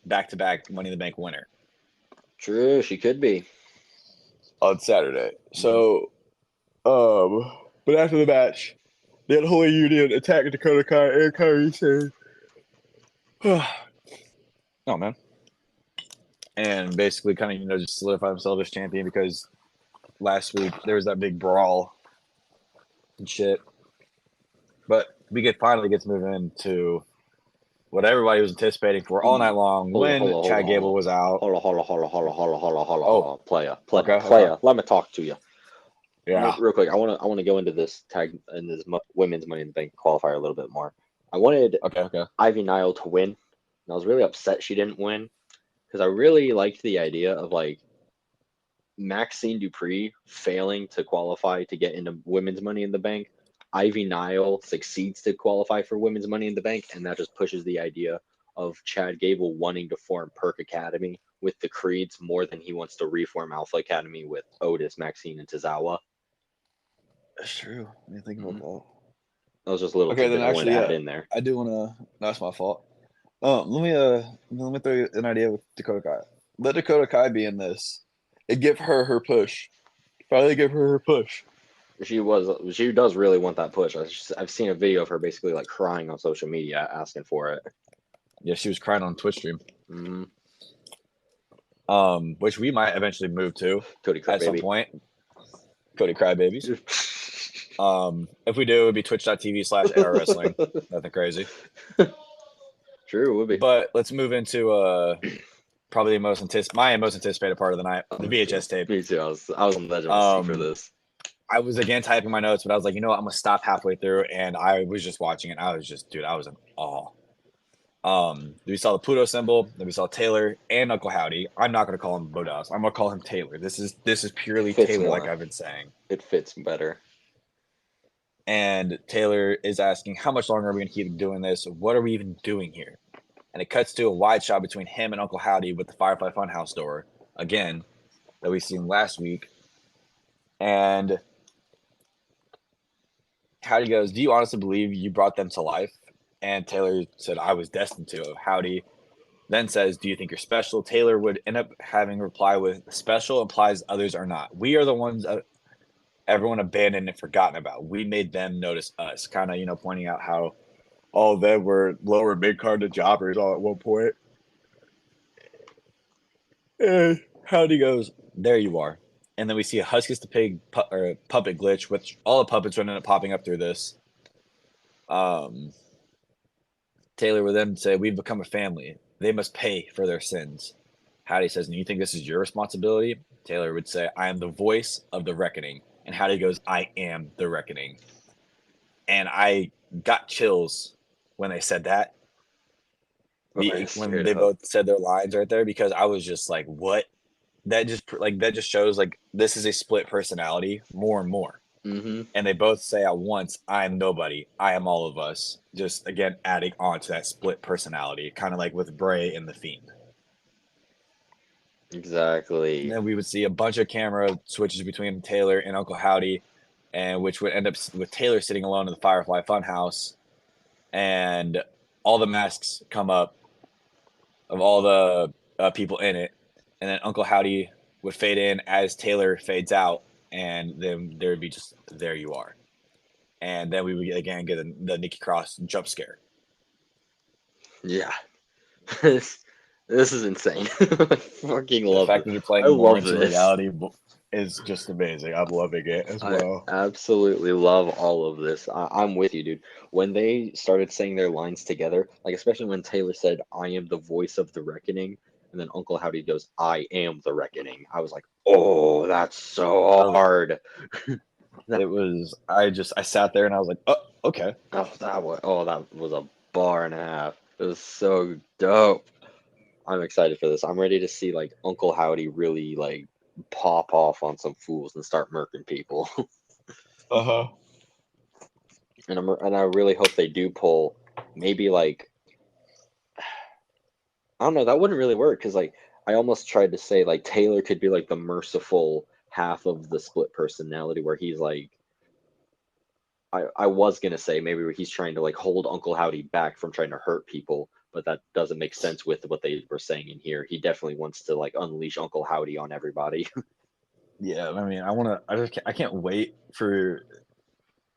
back-to-back Money in the Bank winner. True, she could be On Saturday. So, but after the match, the Unholy Union attacked Dakota Kai and Kyrie saying, "Oh man," and basically kind of just solidify himself as champion because last week there was that big brawl and shit. But we finally get to move into what everybody was anticipating for all night long when Chad Gable was out. Hold on. Player. Okay. Let me talk to you. Yeah. Real quick, I want to go into this women's Money in the Bank qualifier a little bit more. I wanted Ivy Nile to win, and I was really upset she didn't win because I really liked the idea of like Maxine Dupree failing to qualify to get into women's Money in the Bank. Ivy Nile succeeds to qualify for women's Money in the Bank, and that just pushes the idea of Chad Gable wanting to form Perk Academy with the Creeds more than he wants to reform Alpha Academy with Otis, Maxine, and Tozawa. That's true. I didn't think about that. That was just a little tidbit I wanted to add in there. I do want to. That's my fault. Let me throw you an idea with Dakota Kai. Let Dakota Kai be in this and give her her push. Finally, give her her push. She does really want that push. I've seen a video of her basically like crying on social media asking for it. Yeah, she was crying on Twitch stream. Mm-hmm. Which we might eventually move to Cody Crybaby. At some point. Cody Crybabies. If we do, it would be twitch.tv/AR Wrestling. Nothing crazy. True, it would be. But let's move into probably my most anticipated part of the night, the VHS tape. Me too. I was on the edge of my seat for this. I was again typing my notes, but I was like, you know what? I'm gonna stop halfway through, and I was just watching it. I was in awe. We saw the Pluto symbol, then we saw Taylor and Uncle Howdy. I'm not gonna call him Bodas. I'm gonna call him Taylor. This is purely Taylor, like I've been saying. It fits better. And Taylor is asking, how much longer are we gonna keep doing this? What are we even doing here? And it cuts to a wide shot between him and Uncle Howdy with the Firefly Funhouse door again that we seen last week, and Howdy goes, do you honestly believe you brought them to life? And Taylor said, I was destined to. Howdy then says, do you think you're special? Taylor would end up having a reply with, special implies others are not. We are the ones everyone abandoned and forgotten about. We made them notice us. Kind of, pointing out how all of them were lower mid card to jobbers all at one point. And Howdy goes, there you are. And then we see a Huskis to Pig puppet glitch, which all the puppets would end up popping up through this. Taylor would then say, we've become a family. They must pay for their sins. Howdy says, and you think this is your responsibility? Taylor would say, I am the voice of the reckoning. And Howdy goes, I am the reckoning. And I got chills when they said that. When they both said their lines right there, because I was just like, what? That just shows like this is a split personality more and more. Mm-hmm. And they both say at once, I am nobody, I am all of us. Just again adding on to that split personality, kind of like with Bray and the Fiend. Exactly. And then we would see a bunch of camera switches between Taylor and Uncle Howdy, and which would end up with Taylor sitting alone in the Firefly Funhouse, and all the masks come up of all the people in it, and then Uncle Howdy would fade in as Taylor fades out, and then there would be just, there you are. And then we would again get the Nikki Cross jump scare. Yeah. This is insane. I fucking love the fact it. that they're playing I more love into this. reality is just amazing. I'm loving it as well. I absolutely love all of this. I'm with you, dude. When they started saying their lines together, like especially when Taylor said, I am the voice of the reckoning, and then Uncle Howdy goes, I am the reckoning. I was like, oh, that's so hard. It was, I sat there and I was like, oh, okay. That was a bar and a half. It was so dope. I'm excited for this. I'm ready to see like Uncle Howdy really like pop off on some fools and start murking people. Uh-huh. And I really hope they do pull maybe like I don't know, that wouldn't really work because like I almost tried to say like Taylor could be like the merciful half of the split personality where he's like I was gonna say maybe where he's trying to like hold Uncle Howdy back from trying to hurt people, but that doesn't make sense with what they were saying in here. He definitely wants to like unleash Uncle Howdy on everybody. Yeah, I mean, I can't wait for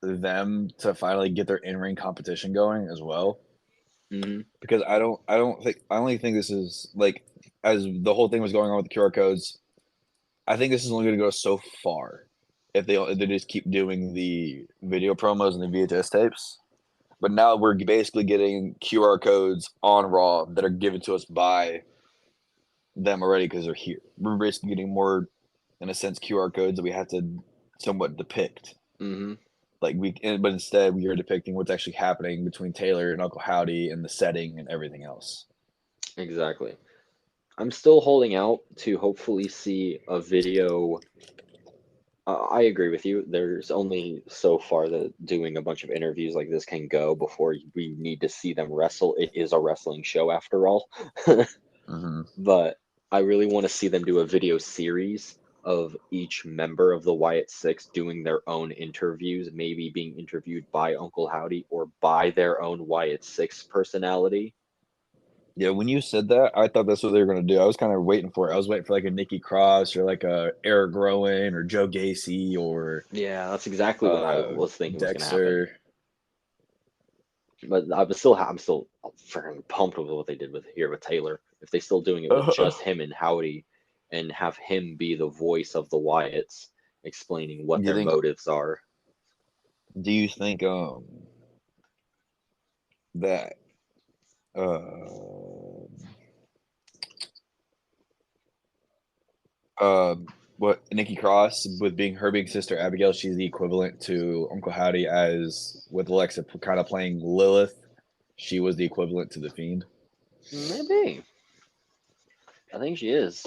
them to finally get their in-ring competition going as well. Mm-hmm. Because I only think this is like, as the whole thing was going on with the QR codes, I think this is only going to go so far if they just keep doing the video promos and the VHS tapes. But now we're basically getting QR codes on Raw that are given to us by them already because they're here. We're basically getting more, in a sense, QR codes that we have to somewhat depict. Mm-hmm. But instead we are depicting what's actually happening between Taylor and Uncle Howdy and the setting and everything else. Exactly. I'm still holding out to hopefully see a video. I agree with you. There's only so far that doing a bunch of interviews like this can go before we need to see them wrestle. It is a wrestling show after all. Mm-hmm. But I really want to see them do a video series of each member of the Wyatt Six doing their own interviews, maybe being interviewed by Uncle Howdy or by their own Wyatt Six personality. Yeah, when you said that, I thought that's what they were going to do. I was kind of waiting for it. I was waiting for like a Nikki Cross or like a Eric Rowan or Joe Gacy or Yeah, that's exactly what I was thinking was going to happen. Dexter. But I'm still freaking pumped with what they did with Taylor. If they still doing it with just him and Howdy, and have him be the voice of the Wyatts, explaining what their motives are. Do you think that what Nikki Cross with being her big sister Abigail, she's the equivalent to Uncle Howdy, as with Alexa kind of playing Lilith, she was the equivalent to the Fiend? Maybe. I think she is.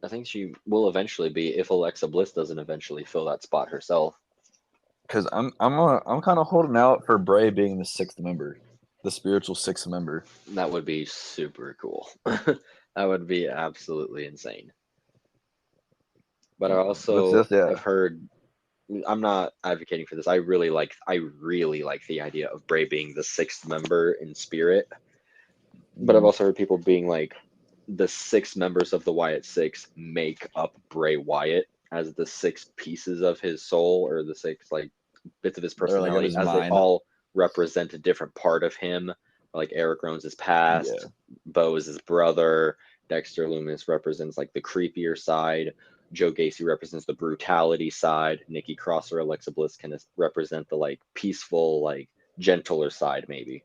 I think she will eventually be if Alexa Bliss doesn't eventually fill that spot herself. Because I'm kind of holding out for Bray being the sixth member, the spiritual sixth member. That would be super cool. That would be absolutely insane. But I also have heard I'm not advocating for this. I really like the idea of Bray being the sixth member in spirit. But I've also heard people being like, the six members of the Wyatt Six make up Bray Wyatt as the six pieces of his soul, or the six like bits of his Or like of personality, his as they mind. all represent a different part of him. Like Eric Rowan's his Yeah. past, Bo is his brother, Dexter Loomis represents like the creepier side, Joe Gacy represents the brutality side, Nikki Cross or Alexa Bliss can represent the like peaceful, like gentler side maybe.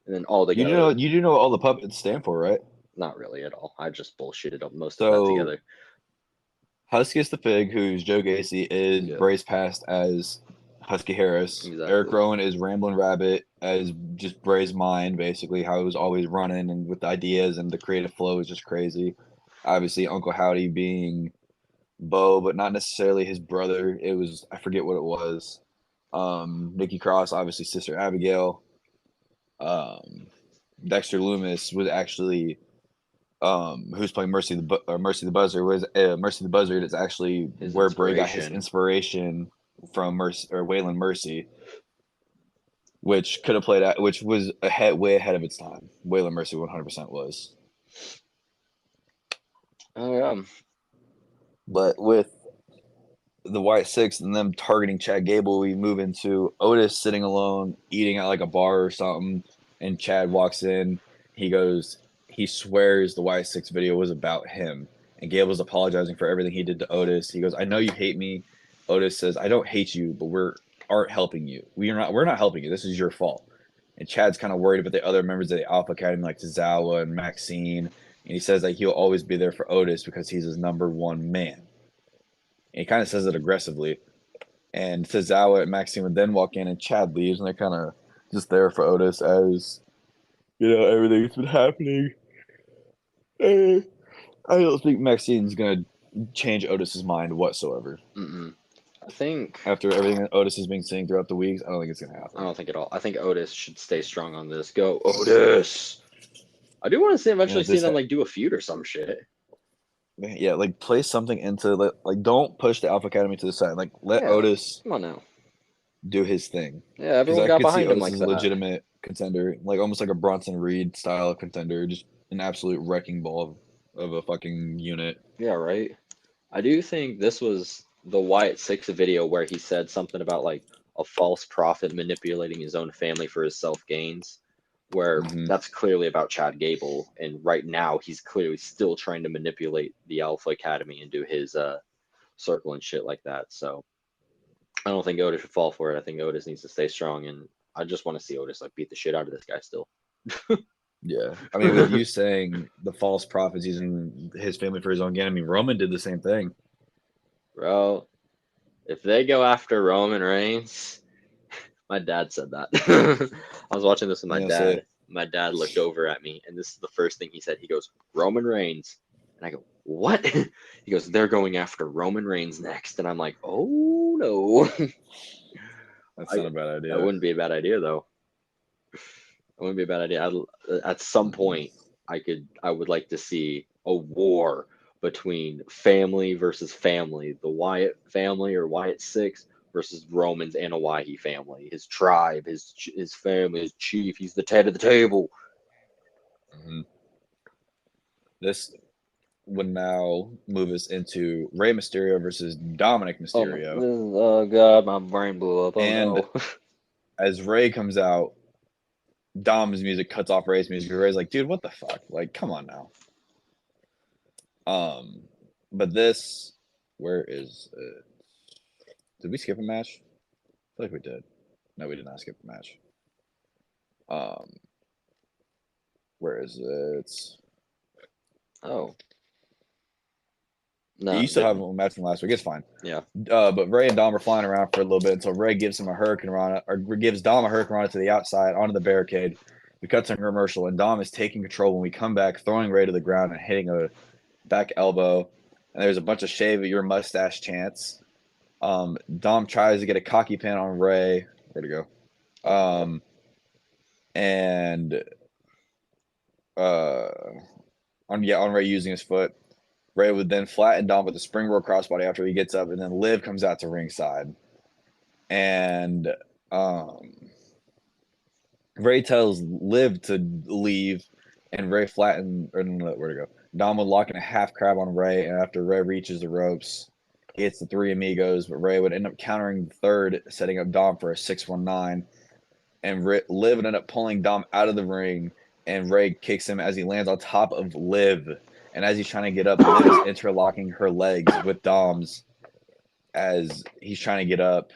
And then all together, You do know what all the puppets stand for, right? not really at all. I just bullshitted up most of that So together. Huskus the Pig, who's Joe Gacy, is Yep, Bray's past as Husky Harris. Eric exactly. Rowan is Ramblin' Rabbit as just Bray's mind, basically, how he was always running and with the ideas and the creative flow is just crazy. Obviously, Uncle Howdy being Bo, but not necessarily his brother. It was, I forget what it was. Nikki Cross, obviously, Sister Abigail. Um, Dexter Loomis was actually who's playing Mercy the Buzzard was Mercy the Buzzard is actually His where Bray got his inspiration. inspiration from Mercy or Waylon Mercy, which could have played out, which was way ahead of its time. Waylon Mercy 100% was, Oh yeah. but with the White Six and them targeting Chad Gable, we move into Otis sitting alone eating at like a bar or something, and Chad walks in. He goes, he swears the White Six video was about him, and Gable's apologizing for everything he did to Otis. He goes, "I know you hate me." Otis says, "I don't hate you, but aren't helping you. We're not helping you. This is your fault." And Chad's kind of worried about the other members of the Alpha Academy, like Tozawa and Maxine. And he says that he'll always be there for Otis because he's his number one man. And he kind of says it aggressively. And Tozawa and Maxine would then walk in, and Chad leaves, and they're kind of just there for Otis as everything's been happening. And I don't think Maxine's gonna change Otis's mind whatsoever. Mm-mm. I think After everything that Otis has been saying throughout the weeks, I don't think it's gonna I happen. don't think at all. I think Otis should stay strong on this. Go Otis. I do want to see And eventually if see this, them like do a feud or some shit. yeah, like play something into like don't push the Alpha Academy to the side. Like let Yeah, Otis come on now. do his thing Yeah, because everyone I got could see behind him Otis like as a that. legitimate contender, like almost like a Bronson Reed style contender, just an absolute wrecking ball of a fucking unit. Yeah, right. I do think this was the Wyatt Six video where he said something about like a false prophet manipulating his own family for his self gains, where Hmm. that's clearly about Chad Gable, and right now he's clearly still trying to manipulate the Alpha Academy and do his circle and shit like that. So I don't think Otis should fall for it. I think Otis needs to stay strong, and I just want to see Otis like beat the shit out of this guy still. Yeah, I mean, with you saying the false prophet's using his family for his own gain, I mean, Roman did the same thing. Bro, if they go after Roman Reigns, my dad said that. I was watching this with my You know, say dad. My dad looked over at me, and this is the first thing he said. He goes, Roman Reigns. And I go, what? He goes, they're going after Roman Reigns next. And I'm like, oh no. that's I, not a bad that idea. wouldn't be a bad idea, though. It wouldn't be a bad idea. At some Mm-mm. point, I would like to see a war between family versus family, the Wyatt family or Wyatt Six versus Roman's Anoa'i family, his tribe, his family, his chief. He's the head of the table. Mhm. This would now move us into Rey Mysterio versus Dominic Mysterio. Oh god, my brain blew up. Oh And no. as Rey comes out, Dom's music cuts off Rey's music. Rey's like, dude, what the fuck? Like, come on now. Um, but this, where is it? Did we skip a match? I feel like we did. No, we did not skip a match. Um, where is it? Oh You no, still have a match from last week. It's fine. yeah. But Ray and Dom are flying around for a little bit until Ray gives him a hurricane rana, or gives Dom a hurricane rana to the outside onto the barricade. We cut to a commercial, and Dom is taking control when we come back, throwing Ray to the ground and hitting a back elbow. And there's a bunch of shave your mustache chants. Dom tries to get a cocky pin on Ray. Where'd it go? And on Ray using his foot. Ray would then flatten Dom with a springboard crossbody after he gets up, and then Liv comes out to ringside. And Ray tells Liv to leave, and Ray flattened, or no, where to go? Dom would lock in a half crab on Ray, and after Ray reaches the ropes, he hits the three amigos, but Ray would end up countering the third, setting up Dom for a 619. And Liv would end up pulling Dom out of the ring, and Ray kicks him as he lands on top of Liv. And as he's trying to get up, Liv is interlocking her legs with Dom's as he's trying to get up.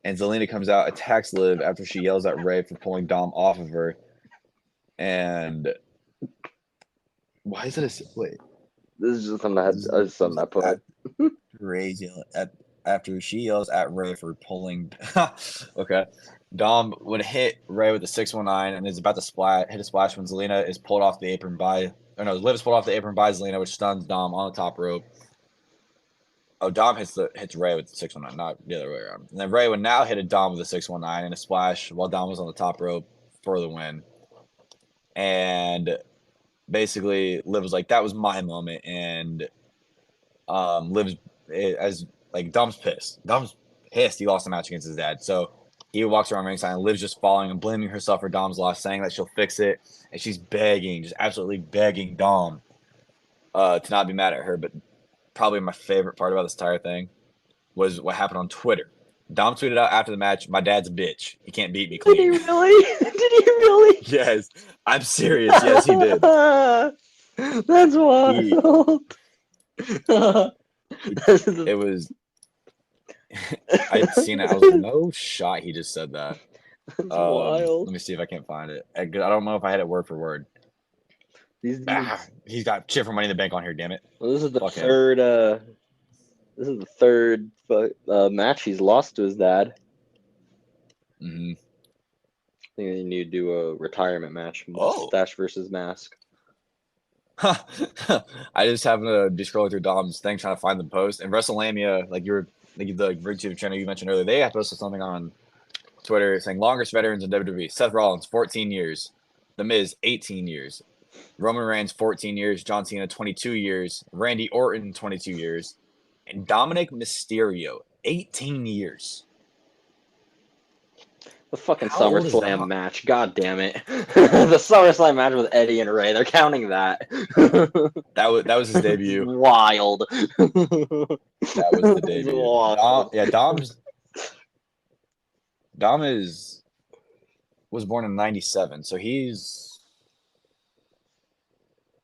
And Zelina comes out, attacks Liv after she yells at Ray for pulling Dom off of her. And why is it wait? This is just something I put. Crazy. After she yells at Ray for pulling. Okay. Dom would hit Ray with a 619 and is about to hit a splash when Zelina is pulled off the apron by. Or no, Liv is pulled off the apron by Zelina, which stuns Dom on the top rope. Oh, Dom hits Ray with the 619, not the other way around. And then Ray would now hit a Dom with a 619 and a splash while Dom was on the top rope for the win. And basically, Liv was like, that was my moment. And Liv's, as like, Dom's pissed. Dom's pissed he lost the match against his dad. So he walks around ringside and Liv's just following and blaming herself for Dom's loss, saying that she'll fix it. And she's begging, just absolutely begging Dom to not be mad at her. But probably my favorite part about this entire thing was what happened on Twitter. Dom tweeted out after the match, "My dad's a bitch. He can't beat me clean." Did he really? Did he really? Yes. I'm serious. Yes, he did. That's wild. It was... I had seen it. I was like, no shot he just said that. That's wild. Let me see if I can't find it. I don't know if I had it word for word. He's got shit for Money in the Bank on here, damn it. Well, this is the third. This is the third match he's lost to his dad. Mm-hmm. I think they need to do a retirement match. Mustache versus mask. I just happened to be scrolling through Dom's thing trying to find the post. And WrestleMania, like the YouTube channel you mentioned earlier, they had posted something on Twitter saying longest veterans in WWE. Seth Rollins, 14 years. The Miz, 18 years. Roman Reigns, 14 years. John Cena, 22 years. Randy Orton, 22 years. And Dominic Mysterio, 18 years. The fucking SummerSlam match. God damn it. The SummerSlam match with Eddie and Ray. They're counting that. That was his debut. Wild. That was the debut. Dom was born in 97, so he's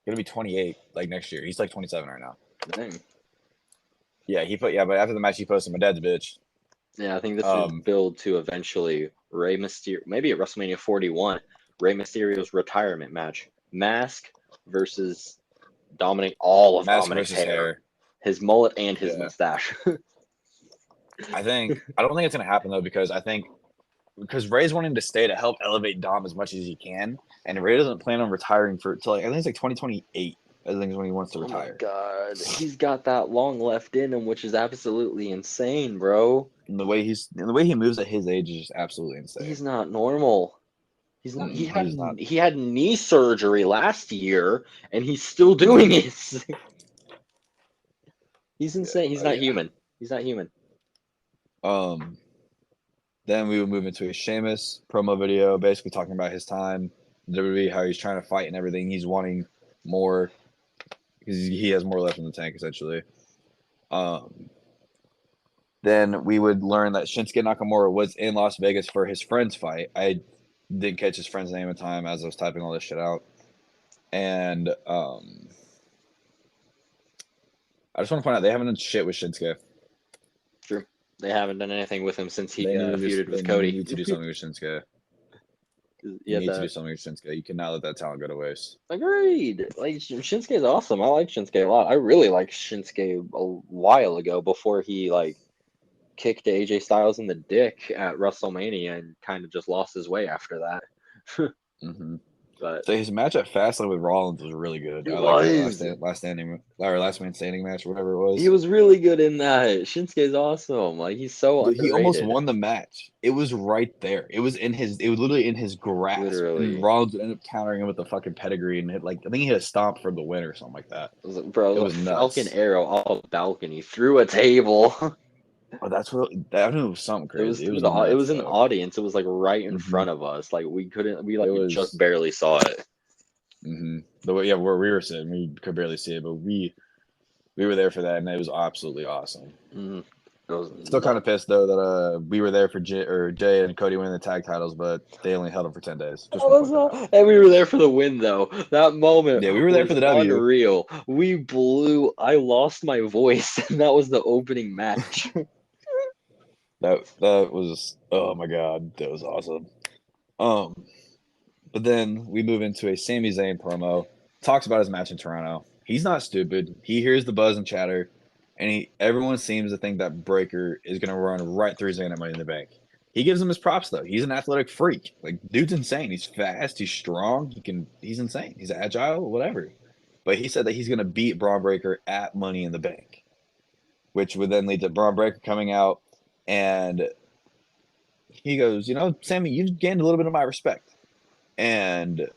gonna be 28 like next year. He's like 27 right now. Dang. Yeah, but after the match he posted, "My dad's a bitch." Yeah, I think this would build to eventually Rey Mysterio, maybe at WrestleMania 41, Rey Mysterio's retirement match. Mask versus Dominic, all of Dominic's hair. His mullet and his mustache. I don't think it's going to happen, though, because Ray's wanting to stay to help elevate Dom as much as he can, and Ray doesn't plan on retiring until I think it's like 2028. I think is when he wants to retire. Oh my God, he's got that long left in him, which is absolutely insane, bro. And the way he moves at his age is just absolutely insane. He's not normal. He's not. He had knee surgery last year, and he's still doing it. He's insane. He's not human. He's not human. Then we would move into a Sheamus promo video, basically talking about his time in WWE, how he's trying to fight and everything. He's wanting more because he has more left in the tank, essentially. Then we would learn that Shinsuke Nakamura was in Las Vegas for his friend's fight. I didn't catch his friend's name in time as I was typing all this shit out. And I just want to point out they haven't done shit with Shinsuke. True. They haven't done anything with him since he feuded with Cody. They need to do something with Shinsuke. You need to do something with Shinsuke. You cannot let that talent go to waste. Agreed. Like, Shinsuke is awesome. I like Shinsuke a lot. I really liked Shinsuke a while ago before he kicked AJ Styles in the dick at WrestleMania and kind of just lost his way after that. Mm-hmm. But So his match at Fastlane with Rollins was really good. it I liked that was. last man standing match, whatever it was. He was really good in that. Shinsuke's awesome. Like he's so Dude, he almost underrated. won the match. It was right there. It was literally in his grasp. Literally. And Rollins ended up countering him with the fucking pedigree and hit, like, I think he hit a stomp for the win or something like that. Bro, It a was Falcon nuts. arrow off the balcony through a table. Oh, that was something It was crazy. It through was the. It nuts was in the though. audience. It was like right in Hmm. front of us. Like we couldn't. It We just was barely saw it. the way, yeah, where we were sitting, we could barely see it, but we were there for that, and it was absolutely awesome. Mm. It was Still kind of pissed though that we were there for Jay and Cody winning the tag titles, but they only held them for 10 days. Just want to point that out. And we were there for the win, though. That moment Yeah, we were there was for the W. unreal. We blew. I lost my voice, and that was the opening match. That was, oh my god, that was awesome. But then we move into a Sami Zayn promo. Talks about his match in Toronto. He's not stupid. He hears the buzz and chatter, and everyone seems to think that Breaker is going to run right through Zayn at Money in the Bank. He gives him his props though. He's an athletic freak. Like, dude's insane. He's fast. He's strong. He's insane. He's agile. Whatever. But he said that he's going to beat Braun Breaker at Money in the Bank, which would then lead to Braun Breaker coming out, and he goes, Sammy, you've gained a little bit of my respect. And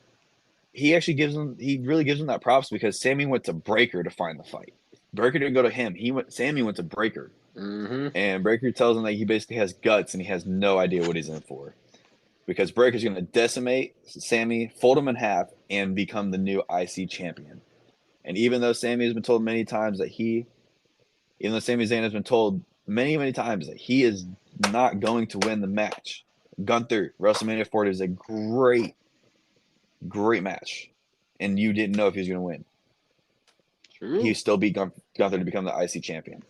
he really gives him that props because Sammy went to Breaker to find the fight. Breaker didn't go to him. Sammy went to Breaker. Mm-hmm. And Breaker tells him that he basically has guts and he has no idea what he's in for. Because Breaker's going to decimate Sammy, fold him in half, and become the new IC champion. And even though Sammy has been told many times that even though Sami Zayn has been told many, many times that he is not going to win the match, Gunther, WrestleMania 40 is a great match. And you didn't know if he was going to win. True. He still beat Gunther to become the IC champion.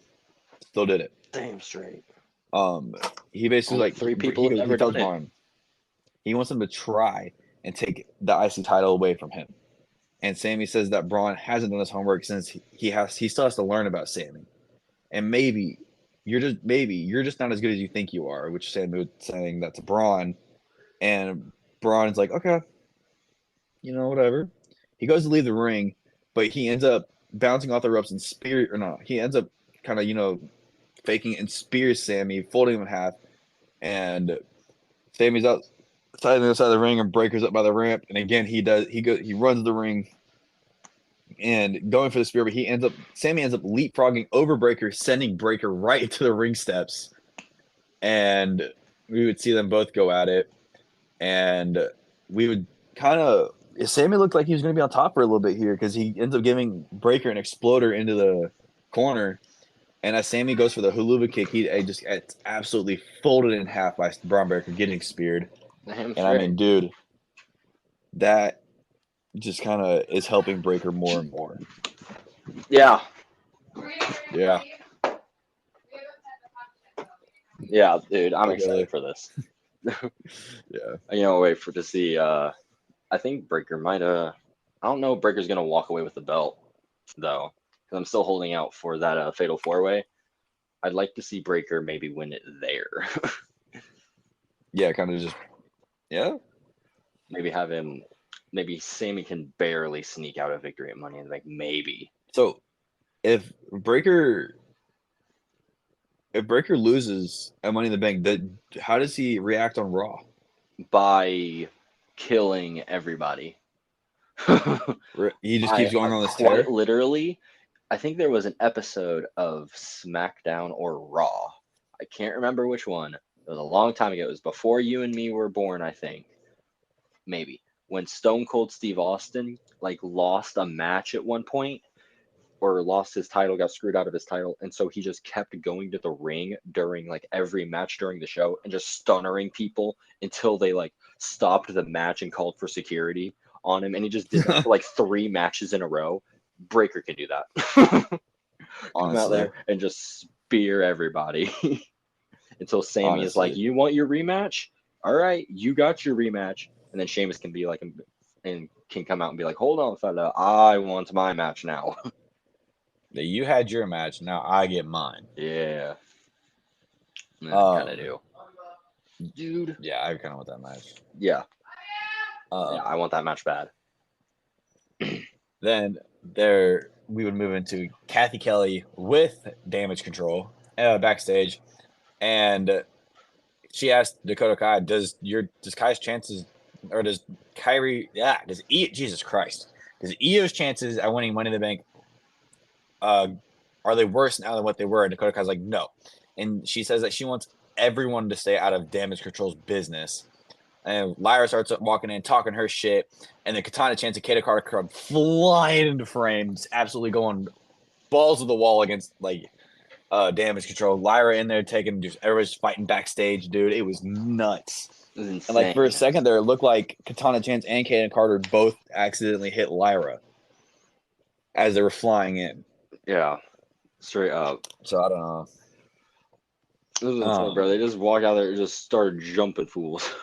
Still did it. Damn straight. He basically Only three people have ever done it. Braun, he wants him to try and take the IC title away from him. And Sammy says that Braun hasn't done his homework since he still has to learn about Sammy. And maybe you're just not as good as you think you are, which Sammy was saying that to Braun. And Braun's like, okay, whatever. He goes to leave the ring, but he ends up bouncing off the ropes and he ends up kind of, faking and spears Sammy, folding him in half. And Sammy's outside the other side of the ring and Breaker's up by the ramp. And again, he runs the ring and going for the spear, but Sammy ends up leapfrogging over Breaker, sending Breaker right into the ring steps. And we would see them both go at it. And we would Sammy looked like he was going to be on top for a little bit here because he ends up giving Breaker an exploder into the corner. And as Sammy goes for the hula kick, he just gets absolutely folded in half by Braun Breaker getting speared. And I mean, dude, that just kind of is helping Breaker more and more. Yeah. Yeah. Yeah, dude, I'm excited for this. Yeah. Wait to see. I think Breaker might I don't know if Breaker's gonna walk away with the belt though, because I'm still holding out for that fatal 4-way. I'd like to see Breaker maybe win it there. Yeah, kind of just. Yeah. Maybe Sammy can barely sneak out a victory at Money in the Bank. Maybe. So, if Breaker loses at Money in the Bank, how does he react on Raw? By killing everybody. He just keeps going on this tear? Literally, I think there was an episode of SmackDown or Raw. I can't remember which one. It was a long time ago. It was before you and me were born, I think. Maybe. When Stone Cold Steve Austin lost a match at one point, or lost his title, got screwed out of his title, and so he just kept going to the ring during every match during the show and just stunnering people until they stopped the match and called for security on him, and he just did that for 3 matches in a row. Breaker can do that. Come out there and just spear everybody until Sammy is like, "You want your rematch? All right, you got your rematch." And then Sheamus can be and can come out and be like, "Hold on, fella, I want my match now." You had your match, now I get mine. Yeah. I kind of do. Dude. Yeah, I kind of want that match. Yeah. Yeah, I want that match bad. Then we would move into Kathy Kelly with Damage Control backstage, and she asked Dakota Kai, "Does Kai's chances, or does Jesus Christ, does Io's chances at winning Money in the Bank, are they worse now than what they were?" And Dakota Kai's like, "No," and she says that she wants everyone to stay out of Damage Control's business. And Lyra starts walking in, talking her shit, and then Katana Chance and Kata Carter come flying into frames, absolutely going balls to the wall against Damage Control. Lyra in there taking just everybody's fighting backstage, dude. It was nuts. It was insane. And like for a second there, it looked like Katana Chance and Kata Carter both accidentally hit Lyra as they were flying in. Yeah, straight up. So I don't know. This was insane, bro. They just walked out there and just started jumping fools.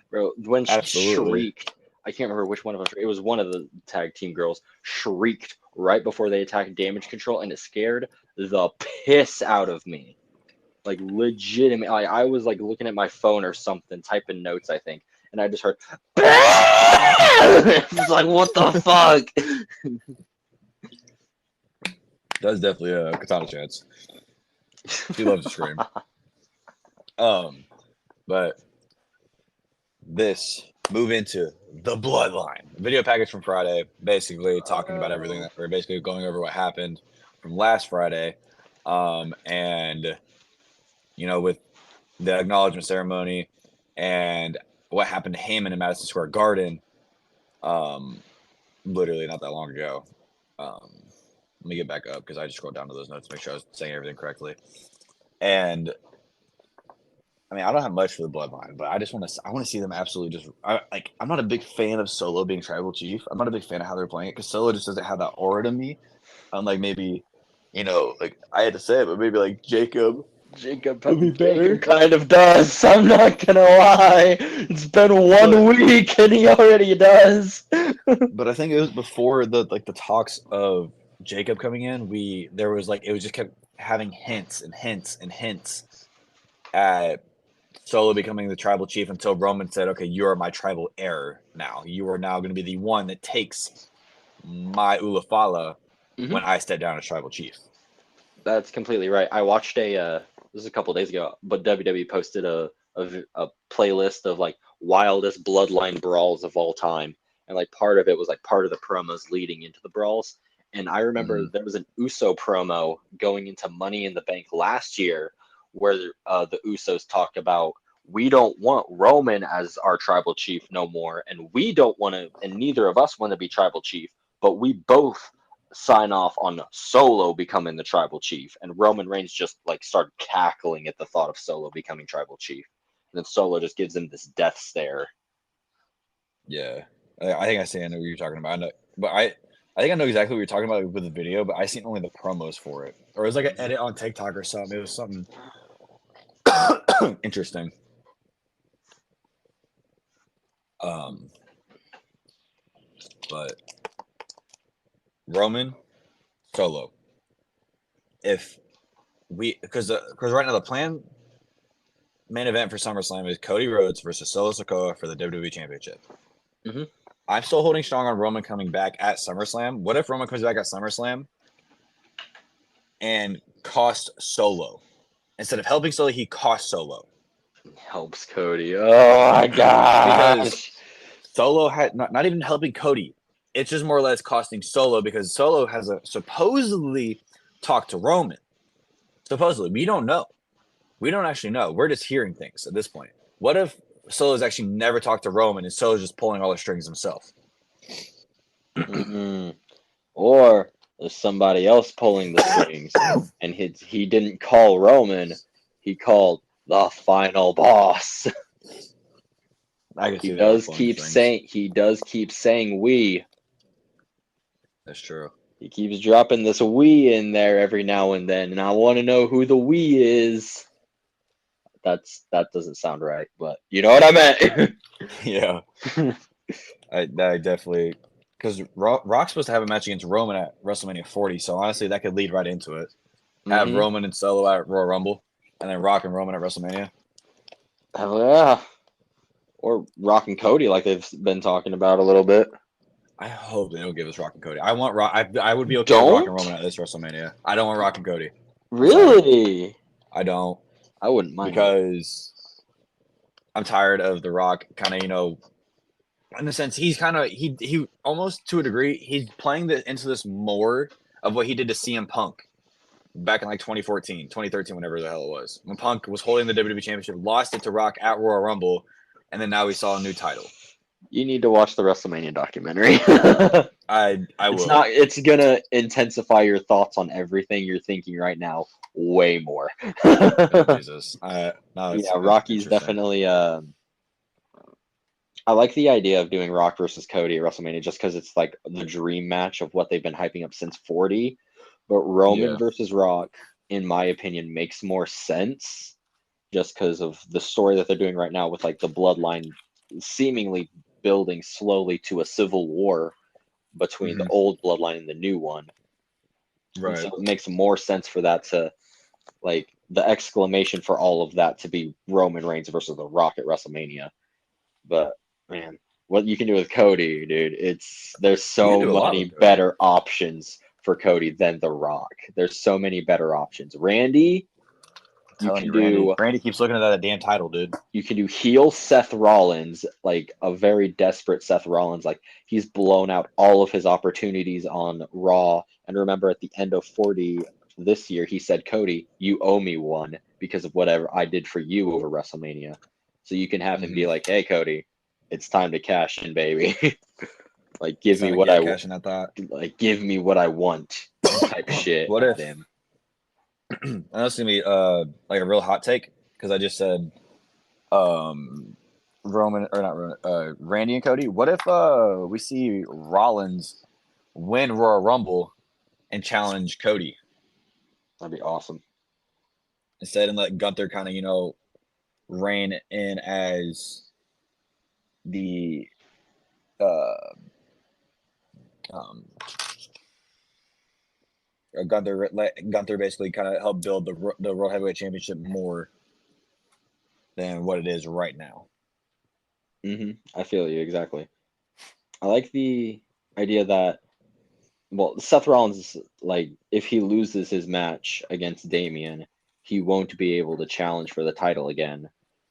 Bro, when she shrieked, I can't remember which one of us, it was one of the tag team girls, shrieked right before they attacked Damage Control, and it scared the piss out of me. Like, legitimate. I was, like, looking at my phone or something, typing notes, I think, and I just heard, it was like, what the fuck? That's definitely a Katana Chance. She loves to scream. But this move into the Bloodline video package from Friday, basically talking about everything that we're basically going over what happened from last Friday, and with the acknowledgement ceremony and what happened to Heyman in Madison Square Garden, literally not that long ago. Let me get back up because I just scrolled down to those notes to make sure I was saying everything correctly. And I mean, I don't have much for the Bloodline, but I want to see them absolutely just I'm not a big fan of Solo being Tribal Chief. I'm not a big fan of how they're playing it because Solo just doesn't have that aura to me. Unlike maybe, like I had to say it, but maybe like Jacob would be better. Jacob kind of does. I'm not gonna lie. It's been 1 week and he already does. But I think it was before the talks of Jacob coming in. It was just kept having hints and hints and hints at Solo becoming the tribal chief until Roman said, "Okay, you are my tribal heir now. You are now going to be the one that takes my Ulafala when I step down as tribal chief." That's completely right. I watched this is a couple days ago, but WWE posted a playlist of like wildest bloodline brawls of all time, and like part of it was like part of the promos leading into the brawls. And I remember there was an Uso promo going into Money in the Bank last year where the Usos talked about, we don't want Roman as our tribal chief no more, and we don't want to, and neither of us want to be tribal chief, but we both sign off on Solo becoming the tribal chief. And Roman Reigns just like started cackling at the thought of Solo becoming tribal chief. And then Solo just gives him this death stare. Yeah, I think I know what you're talking about. I think I know exactly what you're talking about with the video, but I seen only the promos for it, or it was like an edit on TikTok or something. It was something interesting. But Roman, Solo. Because right now the plan main event for SummerSlam is Cody Rhodes versus Solo Sikoa for the WWE Championship. I'm still holding strong on Roman coming back at SummerSlam. What if Roman comes back at SummerSlam and cost Solo? Instead of helping Solo, he costs Solo. Helps Cody. Oh my god! Because Solo had not even helping Cody. It's just more or less costing Solo because Solo has supposedly talked to Roman. Supposedly, we don't know. We don't actually know. We're just hearing things at this point. What if Solo's actually never talked to Roman and Solo's just pulling all the strings himself? Or there's somebody else pulling the strings, and he didn't call Roman, he called the final boss. He does keep saying we. That's true. He keeps dropping this we in there every now and then, and I want to know who the we is. That doesn't sound right, but you know what I meant. Yeah. I definitely, because Rock's supposed to have a match against Roman at WrestleMania 40, so honestly that could lead right into it. Have Roman and Solo at Royal Rumble, and then Rock and Roman at WrestleMania. Hell yeah. Or Rock and Cody, like they've been talking about a little bit. I hope they don't give us Rock and Cody. I want Rock. I would be okay with Rock and Don't? Roman at this WrestleMania. I don't want Rock and Cody. I'm sorry. Really? I don't, I wouldn't mind it. because I'm tired of The Rock kind of, in the sense he's kind of he almost, to a degree, he's playing into this more of what he did to CM Punk back in like 2014, 2013, whenever the hell it was, when Punk was holding the WWE Championship, lost it to Rock at Royal Rumble, and then now we saw a new title. You need to watch the WrestleMania documentary. I It's will. not. It's gonna intensify your thoughts on everything you're thinking right now way more. Oh, Jesus. No, Yeah, Rocky's definitely. I like the idea of doing Rock versus Cody at WrestleMania just because it's like the dream match of what they've been hyping up since 40. But Roman versus Rock, in my opinion, makes more sense just because of the story that they're doing right now with like the bloodline seemingly building slowly to a civil war between the old bloodline and the new one. Right. And so it makes more sense for that to, like, the exclamation for all of that to be Roman Reigns versus The Rock at WrestleMania. But man, what you can do with Cody, dude, there's so many better options for Cody than The Rock. There's so many better options. Randy, you can do. Randy keeps looking at that damn title, dude. You can do heel Seth Rollins, like a very desperate Seth Rollins. Like, he's blown out all of his opportunities on Raw. And remember, at the end of 40 this year, he said, Cody, you owe me one because of whatever I did for you over WrestleMania. So you can have him be like, hey, Cody, it's time to cash in, baby. Like, give me what I want. Like, give me what I want type shit. What if him? And that's gonna be like a real hot take, because I just said Roman, or not Roman, Randy and Cody. What if we see Rollins win Royal Rumble and challenge Cody? That'd be awesome. Instead, and let Gunther kind of reign in as the Gunther basically kind of help build the World Heavyweight Championship more than what it is right now. I feel you, exactly. I like the idea that, well, Seth Rollins, like, if he loses his match against Damian, he won't be able to challenge for the title again.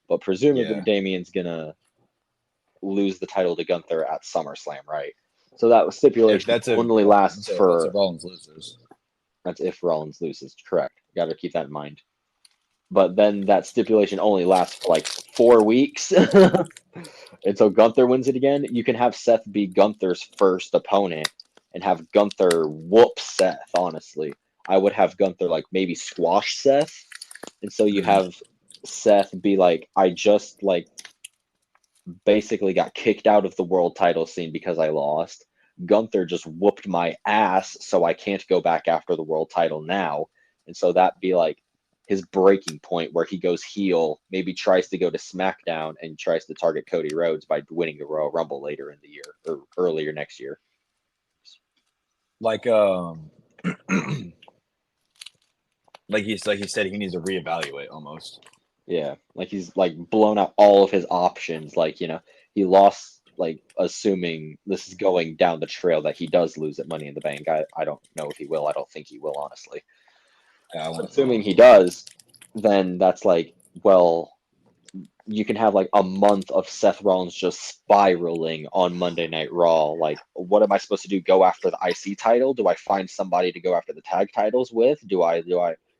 But presumably Damian's gonna lose the title to Gunther at SummerSlam, right? So that stipulation only lasts for. That's if Rollins loses. That's if Rollins loses, correct. Got to keep that in mind. But then that stipulation only lasts for like 4 weeks. And so Gunther wins it again. You can have Seth be Gunther's first opponent and have Gunther whoop Seth, honestly. I would have Gunther like maybe squash Seth. And so you have Seth be like, I just like basically got kicked out of the world title scene because I lost. Gunther just whooped my ass, so I can't go back after the world title now. And so that'd be like his breaking point where he goes heel, maybe tries to go to SmackDown and tries to target Cody Rhodes by winning the Royal Rumble later in the year or earlier next year. Like like he said, he needs to reevaluate almost. Yeah, like he's like blown out all of his options. Like, he lost, like, assuming this is going down the trail that he does lose at Money in the Bank. I don't know if he will. I don't think he will, honestly. So assuming he does, then that's like, well, you can have like a month of Seth Rollins just spiraling on Monday Night Raw. Like, what am I supposed to do? Go after the IC title? Do I find somebody to go after the tag titles with? Do I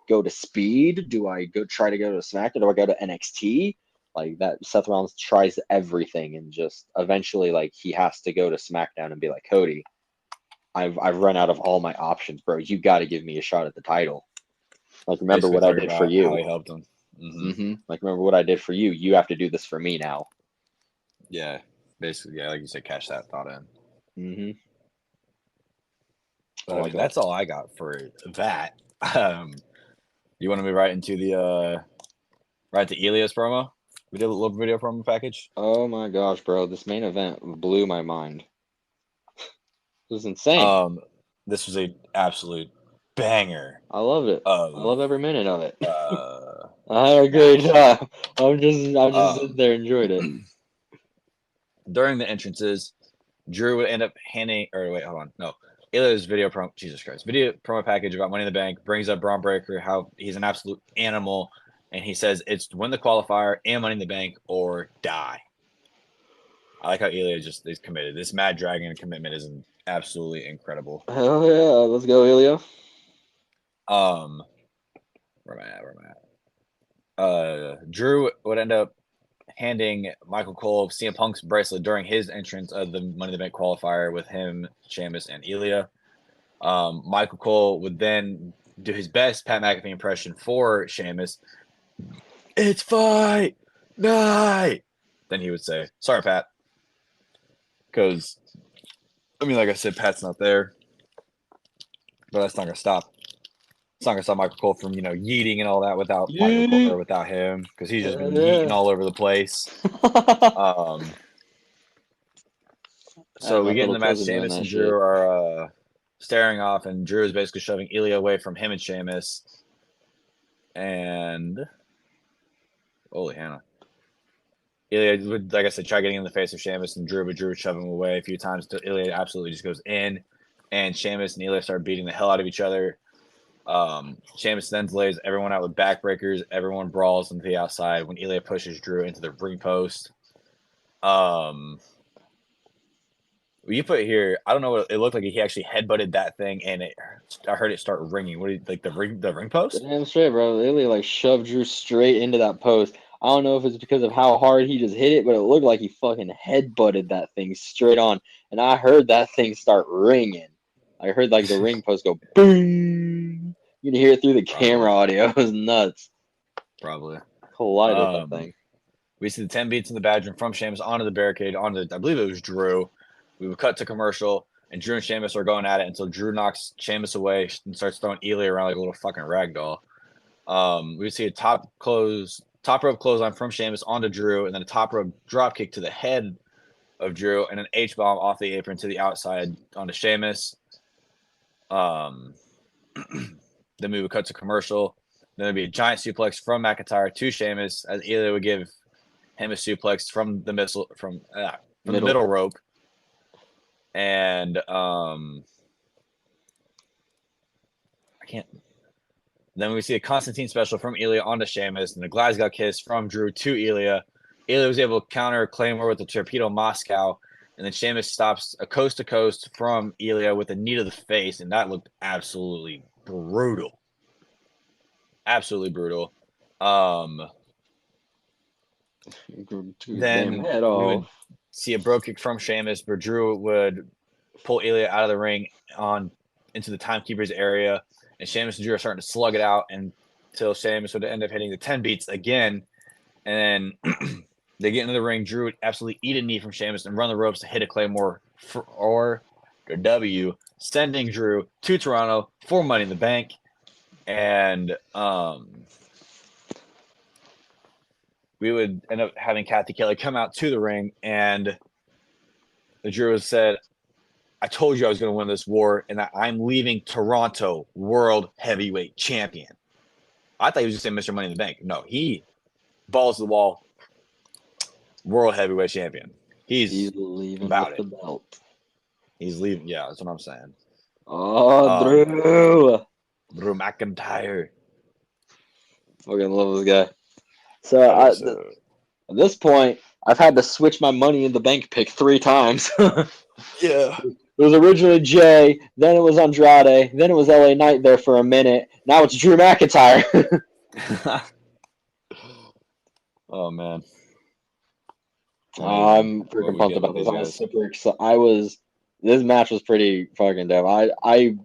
go to Speed? Do I try to go to SmackDown? Do I go to NXT? Like, that Seth Rollins tries everything, and just eventually, like, he has to go to SmackDown and be like, Cody, I've run out of all my options, bro. You got to give me a shot at the title. Like, remember what I did for you. How he helped him. Like, remember what I did for you. You have to do this for me now. Yeah, basically, like you said, cash that thought in. But, I mean, that's all I got for that. You want to move right into the right to Elias promo? We did a little video promo package. Oh my gosh, bro! This main event blew my mind. It was insane. This was a absolute banger. I loved it. I love every minute of it. I had a great time. I'm just sitting there, enjoyed it. During the entrances, Drew would end up handing, or wait, hold on, no. Ilya's video promo package about Money in the Bank brings up Braun Breaker, how he's an absolute animal, and he says it's win the qualifier and Money in the Bank or die. I like how Ilya just is committed. This Mad Dragon commitment is absolutely incredible. Hell yeah, let's go, Ilya. Where am I at? Drew would end up handing Michael Cole CM Punk's bracelet during his entrance of the Money in the Bank qualifier with him, Sheamus, and Ilya. Michael Cole would then do his best Pat McAfee impression for Sheamus. It's fight night. Then he would say, "Sorry, Pat," because like I said, Pat's not there, but that's not gonna stop. It's not gonna stop Michael Cole from yeeting and all that without Michael Cole or without him, because he's just been yeeting all over the place. So we get in the match. Sheamus and Drew are staring off, and Drew is basically shoving Ilya away from him and Sheamus. And holy Hannah. Ilya would, like I said, try getting in the face of Sheamus and Drew, but Drew would shove him away a few times. Ilya absolutely just goes in, and Sheamus and Ilya start beating the hell out of each other. Sheamus then lays everyone out with backbreakers. Everyone brawls into the outside when Ilya pushes Drew into the ring post. You put it here, I don't know what it looked like. He actually headbutted that thing, and I heard it start ringing. What do you like, the ring post? Damn straight, bro. Ilya shoved Drew straight into that post. I don't know if it's because of how hard he just hit it, but it looked like he fucking headbutted that thing straight on. And I heard that thing start ringing. I heard the ring post go boom. You can hear it through the camera audio. It was nuts. Probably. Collided that thing. We see the 10 beats in the badge from Sheamus onto the barricade, I believe it was Drew. We would cut to commercial, and Drew and Sheamus are going at it until Drew knocks Sheamus away and starts throwing Ilya around like a little fucking ragdoll. We see a top rope clothesline from Sheamus onto Drew, and then a top rope drop kick to the head of Drew, and an H-bomb off the apron to the outside onto Sheamus. Then we would cut to commercial. Then there'd be a giant suplex from McIntyre to Sheamus, as Ilya would give him a suplex from the middle rope. And I can't. Then we see a Constantine special from Ilya onto Sheamus, and a Glasgow kiss from Drew to Ilya. Ilya was able to counter Claymore with the Torpedo Moscow, and then Sheamus stops a coast to coast from Ilya with a knee to the face, and that looked absolutely brutal. Absolutely brutal. Then we would see a bro kick from Sheamus, where Drew would pull Ilya out of the ring into the timekeeper's area, and Sheamus and Drew are starting to slug it out until Sheamus would end up hitting the 10 beats again, and then they get into the ring. Drew would absolutely eat a knee from Sheamus and run the ropes to hit a Claymore or a W, sending Drew to Toronto for Money in the Bank. And we would end up having Kathy Kelly come out to the ring, and the Drew said, "I told you I was going to win this war, and that I'm leaving Toronto World Heavyweight Champion." I thought he was just saying Mr. Money in the Bank. No, he balls to the wall, World Heavyweight Champion. He's leaving with the belt. He's leaving. Yeah, that's what I'm saying. Oh, Drew McIntyre. Fucking love this guy. So at this point, I've had to switch my Money in the Bank pick 3 times. Yeah. It was originally Jay, then it was Andrade, then it was LA Knight there for a minute. Now it's Drew McIntyre. Oh, man. I'm freaking pumped about this. I was super excited. This match was pretty fucking dope. I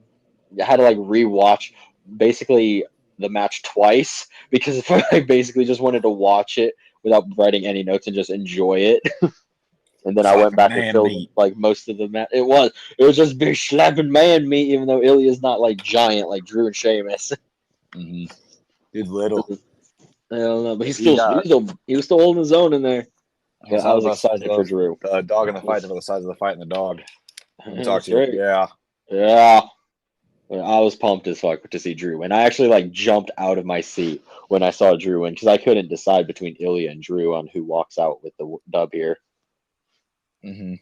had to rewatch basically the match twice because I basically just wanted to watch it without writing any notes and just enjoy it. And then I went back and filled most of the match. It was just big slapping man meat, even though Ilya's not giant like Drew and Sheamus. Mm-hmm. He's little. I don't know, but he was still holding his own in there. But I was excited for Drew. The dog in the fight about the size of the fight and the dog. Talk to you. Yeah. I was pumped as fuck to see Drew, and I actually jumped out of my seat when I saw Drew win because I couldn't decide between Ilya and Drew on who walks out with the dub here. Mm-hmm.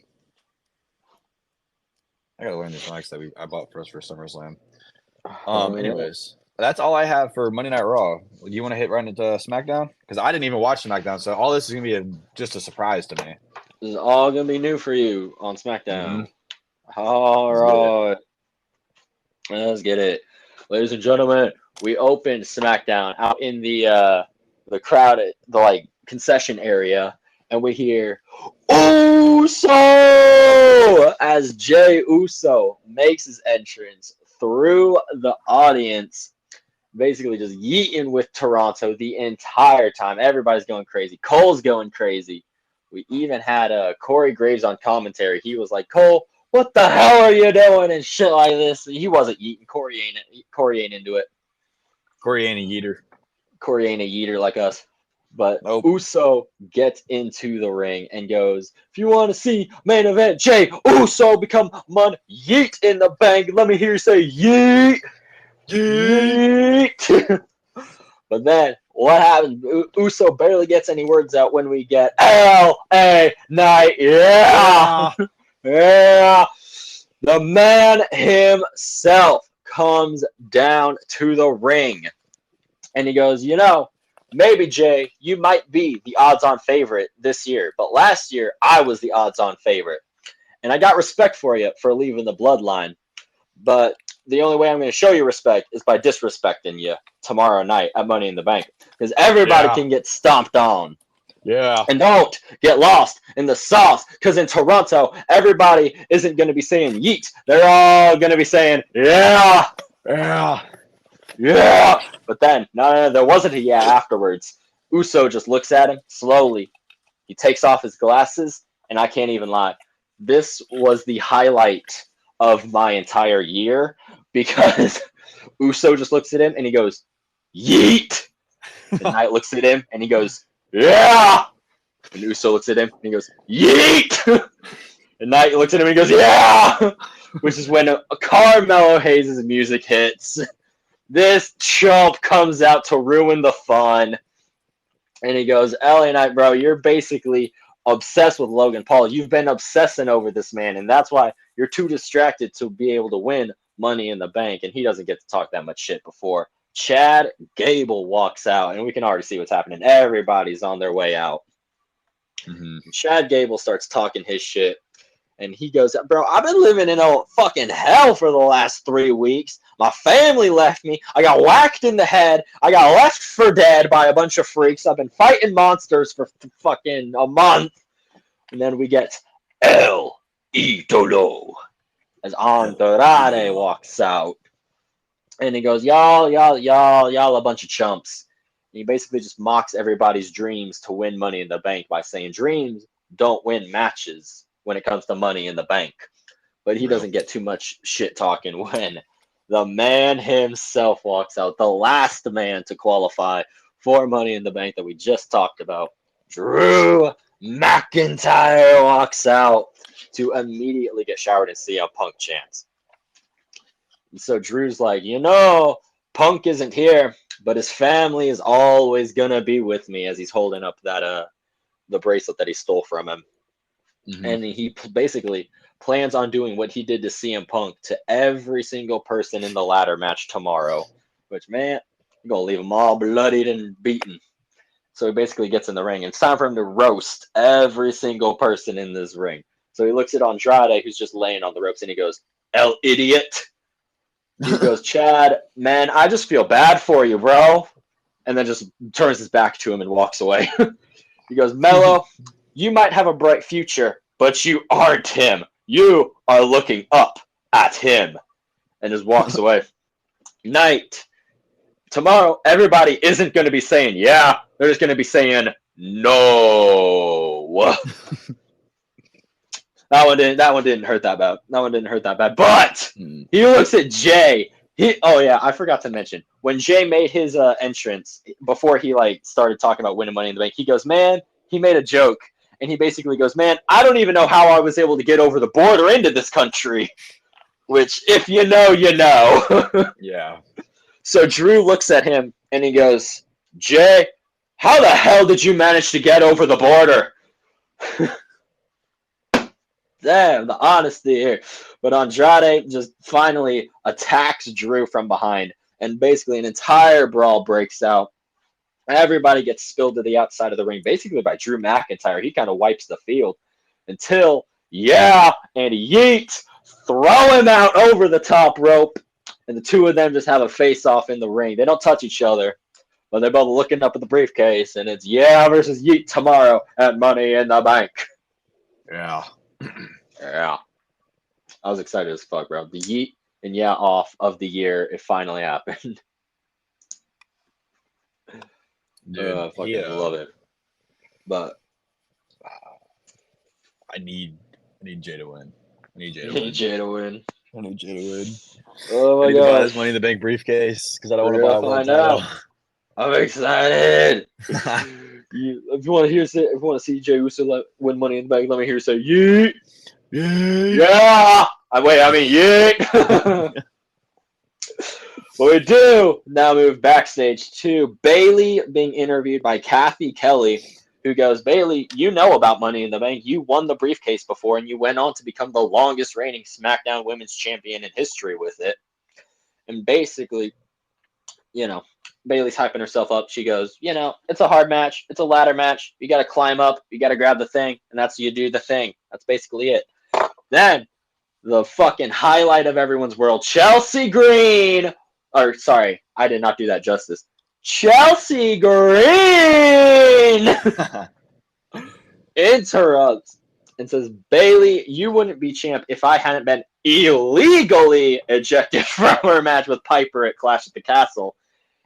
I gotta learn these mics that I bought for us for SummerSlam. Anyways, that's all I have for Monday Night Raw. Do you want to hit right into SmackDown? Because I didn't even watch SmackDown, so all this is gonna be just a surprise to me. This is all gonna be new for you on SmackDown. Mm-hmm. All right, let's get it, ladies and gentlemen. We opened SmackDown out in the crowd, the concession area, and we hear Uso as Jey Uso makes his entrance through the audience, basically just yeeting with Toronto the entire time. Everybody's going crazy. Cole's going crazy. We even had Corey Graves on commentary. He was like, "Cole, what the hell are you doing?" and shit like this. He wasn't yeeting. Corey ain't into it. Corey ain't a yeeter. Corey ain't a yeeter like us. But Nope. Uso gets into the ring and goes, "If you want to see main event Jey Uso become yeet in the bank, let me hear you say yeet. Yeet." But then what happens? Uso barely gets any words out when we get LA Knight. Yeah. Yeah. The man himself comes down to the ring. And he goes, maybe, Jay, you might be the odds-on favorite this year. But last year, I was the odds-on favorite. And I got respect for you for leaving the bloodline. But the only way I'm going to show you respect is by disrespecting you tomorrow night at Money in the Bank. Because everybody can get stomped on. Yeah. And don't get lost in the sauce. Because in Toronto, everybody isn't going to be saying yeet. They're all going to be saying, yeah. Yeah. Yeah. But then, no, there wasn't a yeah afterwards. Uso just looks at him slowly. He takes off his glasses, and I can't even lie. This was the highlight of my entire year because Uso just looks at him and he goes, yeet. And Knight looks at him and he goes, yeah. And Uso looks at him and he goes, yeet. And Knight looks at him and he goes, yeah. Which is when Carmelo Hayes' music hits. This chump comes out to ruin the fun. And he goes, LA Knight, bro, you're basically obsessed with Logan Paul. You've been obsessing over this man, and that's why you're too distracted to be able to win Money in the Bank. And he doesn't get to talk that much shit before Chad Gable walks out, and we can already see what's happening. Everybody's on their way out. Mm-hmm. Chad Gable starts talking his shit, and he goes, bro, I've been living in a fucking hell for the last 3 weeks. My family left me. I got whacked in the head. I got left for dead by a bunch of freaks. I've been fighting monsters for fucking a month. And then we get El Idolo as Andrade walks out. And he goes, y'all a bunch of chumps. And he basically just mocks everybody's dreams to win Money in the Bank by saying dreams don't win matches when it comes to Money in the Bank. But he doesn't get too much shit talking when the man himself walks out, the last man to qualify for Money in the Bank that we just talked about. Drew McIntyre walks out to immediately get showered in CM Punk chants. And so Drew's like, Punk isn't here, but his family is always going to be with me, as he's holding up that the bracelet that he stole from him. Mm-hmm. And he basically plans on doing what he did to CM Punk to every single person in the ladder match tomorrow, which, man, you're going to leave them all bloodied and beaten. So he basically gets in the ring, and it's time for him to roast every single person in this ring. So he looks at Andrade, who's just laying on the ropes, and he goes, El idiot. He goes, Chad, man, I just feel bad for you, bro. And then just turns his back to him and walks away. He goes, Mello, you might have a bright future, but you aren't him. You are looking up at him. And just walks away. Knight. Tomorrow, everybody isn't going to be saying, yeah. They're just going to be saying, no. That one didn't hurt that bad. That one didn't hurt that bad. But he looks at Jay. I forgot to mention. When Jay made his entrance, before he started talking about winning Money in the Bank, he goes, man, he made a joke. And he basically goes, man, I don't even know how I was able to get over the border into this country. Which, if you know, you know. Yeah. So Drew looks at him and he goes, Jay, how the hell did you manage to get over the border? Damn, the honesty here. But Andrade just finally attacks Drew from behind, and basically an entire brawl breaks out. Everybody gets spilled to the outside of the ring, basically by Drew McIntyre. He kind of wipes the field until, and yeet, throw him out over the top rope, and the two of them just have a face-off in the ring. They don't touch each other, but they're both looking up at the briefcase, and it's versus yeet tomorrow at Money in the Bank. Yeah. Yeah. I was excited as fuck, bro. The yeet and off of the year, it finally happened. Dude, I fucking love it. But I need Jay to win. I need Jay to I need win. Jay to win. I need Jay to win. Oh I my need to buy god. this Money in the Bank briefcase because I don't want We're to buy gonna one find title. out. I'm excited. If you want to hear, if you want to see Jey Uso win Money in the Bank, let me hear you say yeet. Yay! Yeah. I mean yeet. But we do now move backstage to Bayley being interviewed by Kathy Kelly, who goes, Bayley, you know about Money in the Bank. You won the briefcase before, and you went on to become the longest reigning SmackDown Women's Champion in history with it. And basically, Bayley's hyping herself up. She goes, it's a hard match. It's a ladder match. You got to climb up. You got to grab the thing, and that's you do the thing. That's basically it. Then the fucking highlight of everyone's world, Chelsea Green. Or, sorry, I did not do that justice. Chelsea Green interrupts and says, Bayley, you wouldn't be champ if I hadn't been illegally ejected from her match with Piper at Clash at the Castle.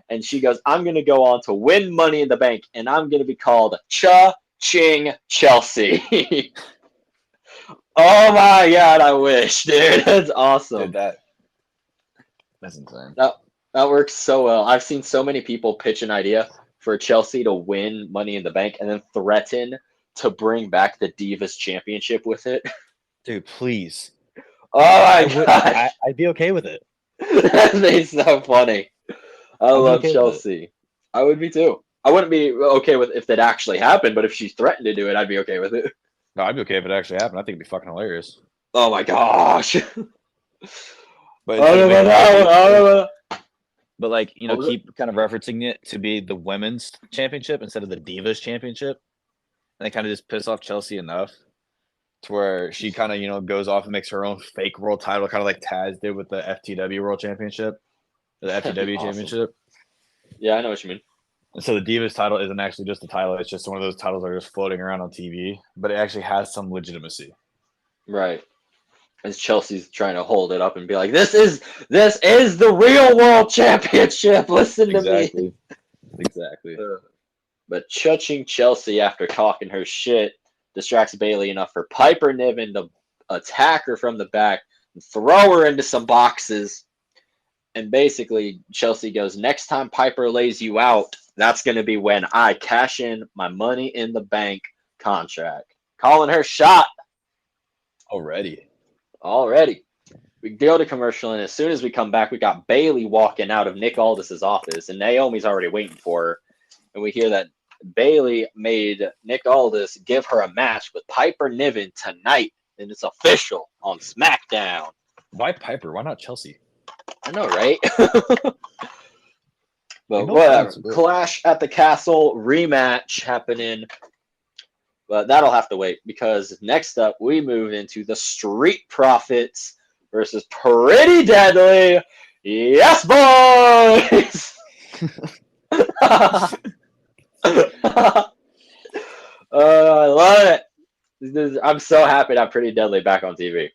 And she goes, I'm going to go on to win Money in the Bank, and I'm going to be called Cha-Ching Chelsea. Oh my god, I wish, dude. That's awesome. Dude, that's insane. That works so well. I've seen so many people pitch an idea for Chelsea to win Money in the Bank and then threaten to bring back the Divas Championship with it. Dude, please. Oh my god. I'd be okay with it. That'd be so funny. I love Chelsea. I would be too. I wouldn't be okay with if that actually happened, but if she threatened to do it, I'd be okay with it. No, I'd be okay if it actually happened. I think it'd be fucking hilarious. Oh my gosh. But like, keep kind of referencing it to be the women's championship instead of the Divas Championship. And they kind of just piss off Chelsea enough to where she kind of, goes off and makes her own fake world title, kind of like Taz did with the FTW World Championship, or the FTW Championship. Yeah, I know what you mean. And so the Divas title isn't actually just a title. It's just one of those titles that are just floating around on TV, but it actually has some legitimacy. Right. As Chelsea's trying to hold it up and be like, this is the real world championship. Listen to me. Exactly. But Cha-Ching Chelsea, after talking her shit, distracts Bayley enough for Piper Niven to attack her from the back and throw her into some boxes. And basically, Chelsea goes, next time Piper lays you out, that's going to be when I cash in my Money in the Bank contract. Calling her shot. Already. We go to commercial, and as soon as we come back, we got Bayley walking out of Nick Aldis's office, and Naomi's already waiting for her. And we hear that Bayley made Nick Aldis give her a match with Piper Niven tonight, and it's official on SmackDown. Why Piper? Why not Chelsea? I know, right? But whatever. Clash at the Castle rematch happening. But that'll have to wait, because next up we move into the Street Profits versus Pretty Deadly. Yes, boys! I love it. I'm so happy to have Pretty Deadly back on TV.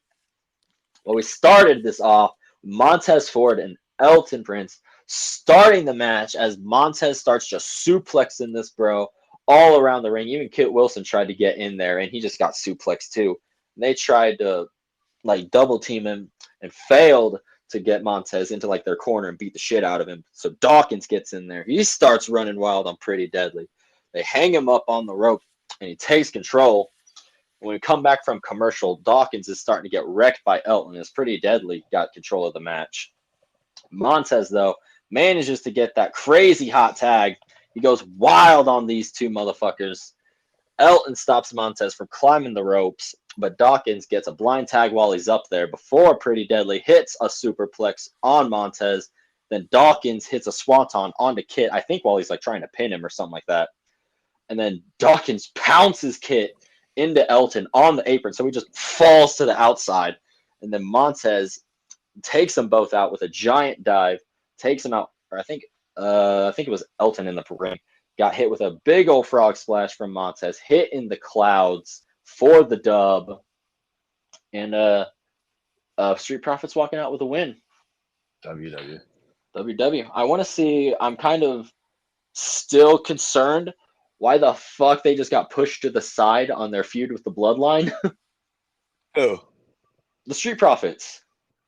Well, we started this off Montez Ford and Elton Prince starting the match as Montez starts just suplexing this bro all around the ring. Even Kit Wilson tried to get in there, and he just got suplexed too. And they tried to double team him and failed to get Montez into their corner and beat the shit out of him. So Dawkins gets in there. He starts running wild on Pretty Deadly. They hang him up on the rope, and he takes control. When we come back from commercial, Dawkins is starting to get wrecked by Elton as Pretty Deadly got control of the match. Montez, though, manages to get that crazy hot tag. He goes wild on these two motherfuckers. Elton stops Montez from climbing the ropes, but Dawkins gets a blind tag while he's up there before Pretty Deadly hits a superplex on Montez. Then Dawkins hits a swanton onto Kit, I think while he's like trying to pin him or something like that. And then Dawkins pounces Kit into Elton on the apron, so he just falls to the outside. And then Montez takes them both out with a giant dive, takes them out, or I think it was Elton in the ring. Got hit with a big old frog splash from Montez, hit in the clouds for the dub. And Street Profits walking out with a win. WW. I want to see, I'm kind of still concerned why the fuck they just got pushed to the side on their feud with the Bloodline. Who? The Street Profits.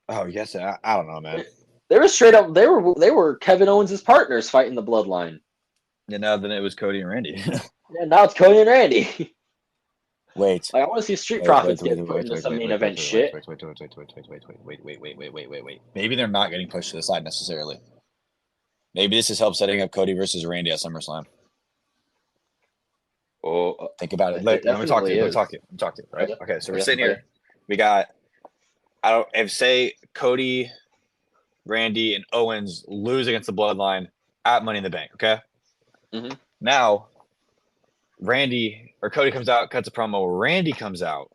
Oh, yes. I don't know, man. They were straight up, they were Kevin Owens' partners fighting the Bloodline. And now then it was Cody and Randy. Yeah, now it's Cody and Randy. Wait. Like, I want to see Street Profits get put into some main event shit. Wait. Maybe they're not getting pushed to the side necessarily. Maybe this is help setting up Cody versus Randy at SummerSlam. Oh, think about it. Let me talk to you. Right? Okay, so we're sitting here. We got, say Cody, Randy, and Owens lose against the Bloodline at Money in the Bank. Okay. Mm-hmm. Now, Cody comes out, cuts a promo. Randy comes out,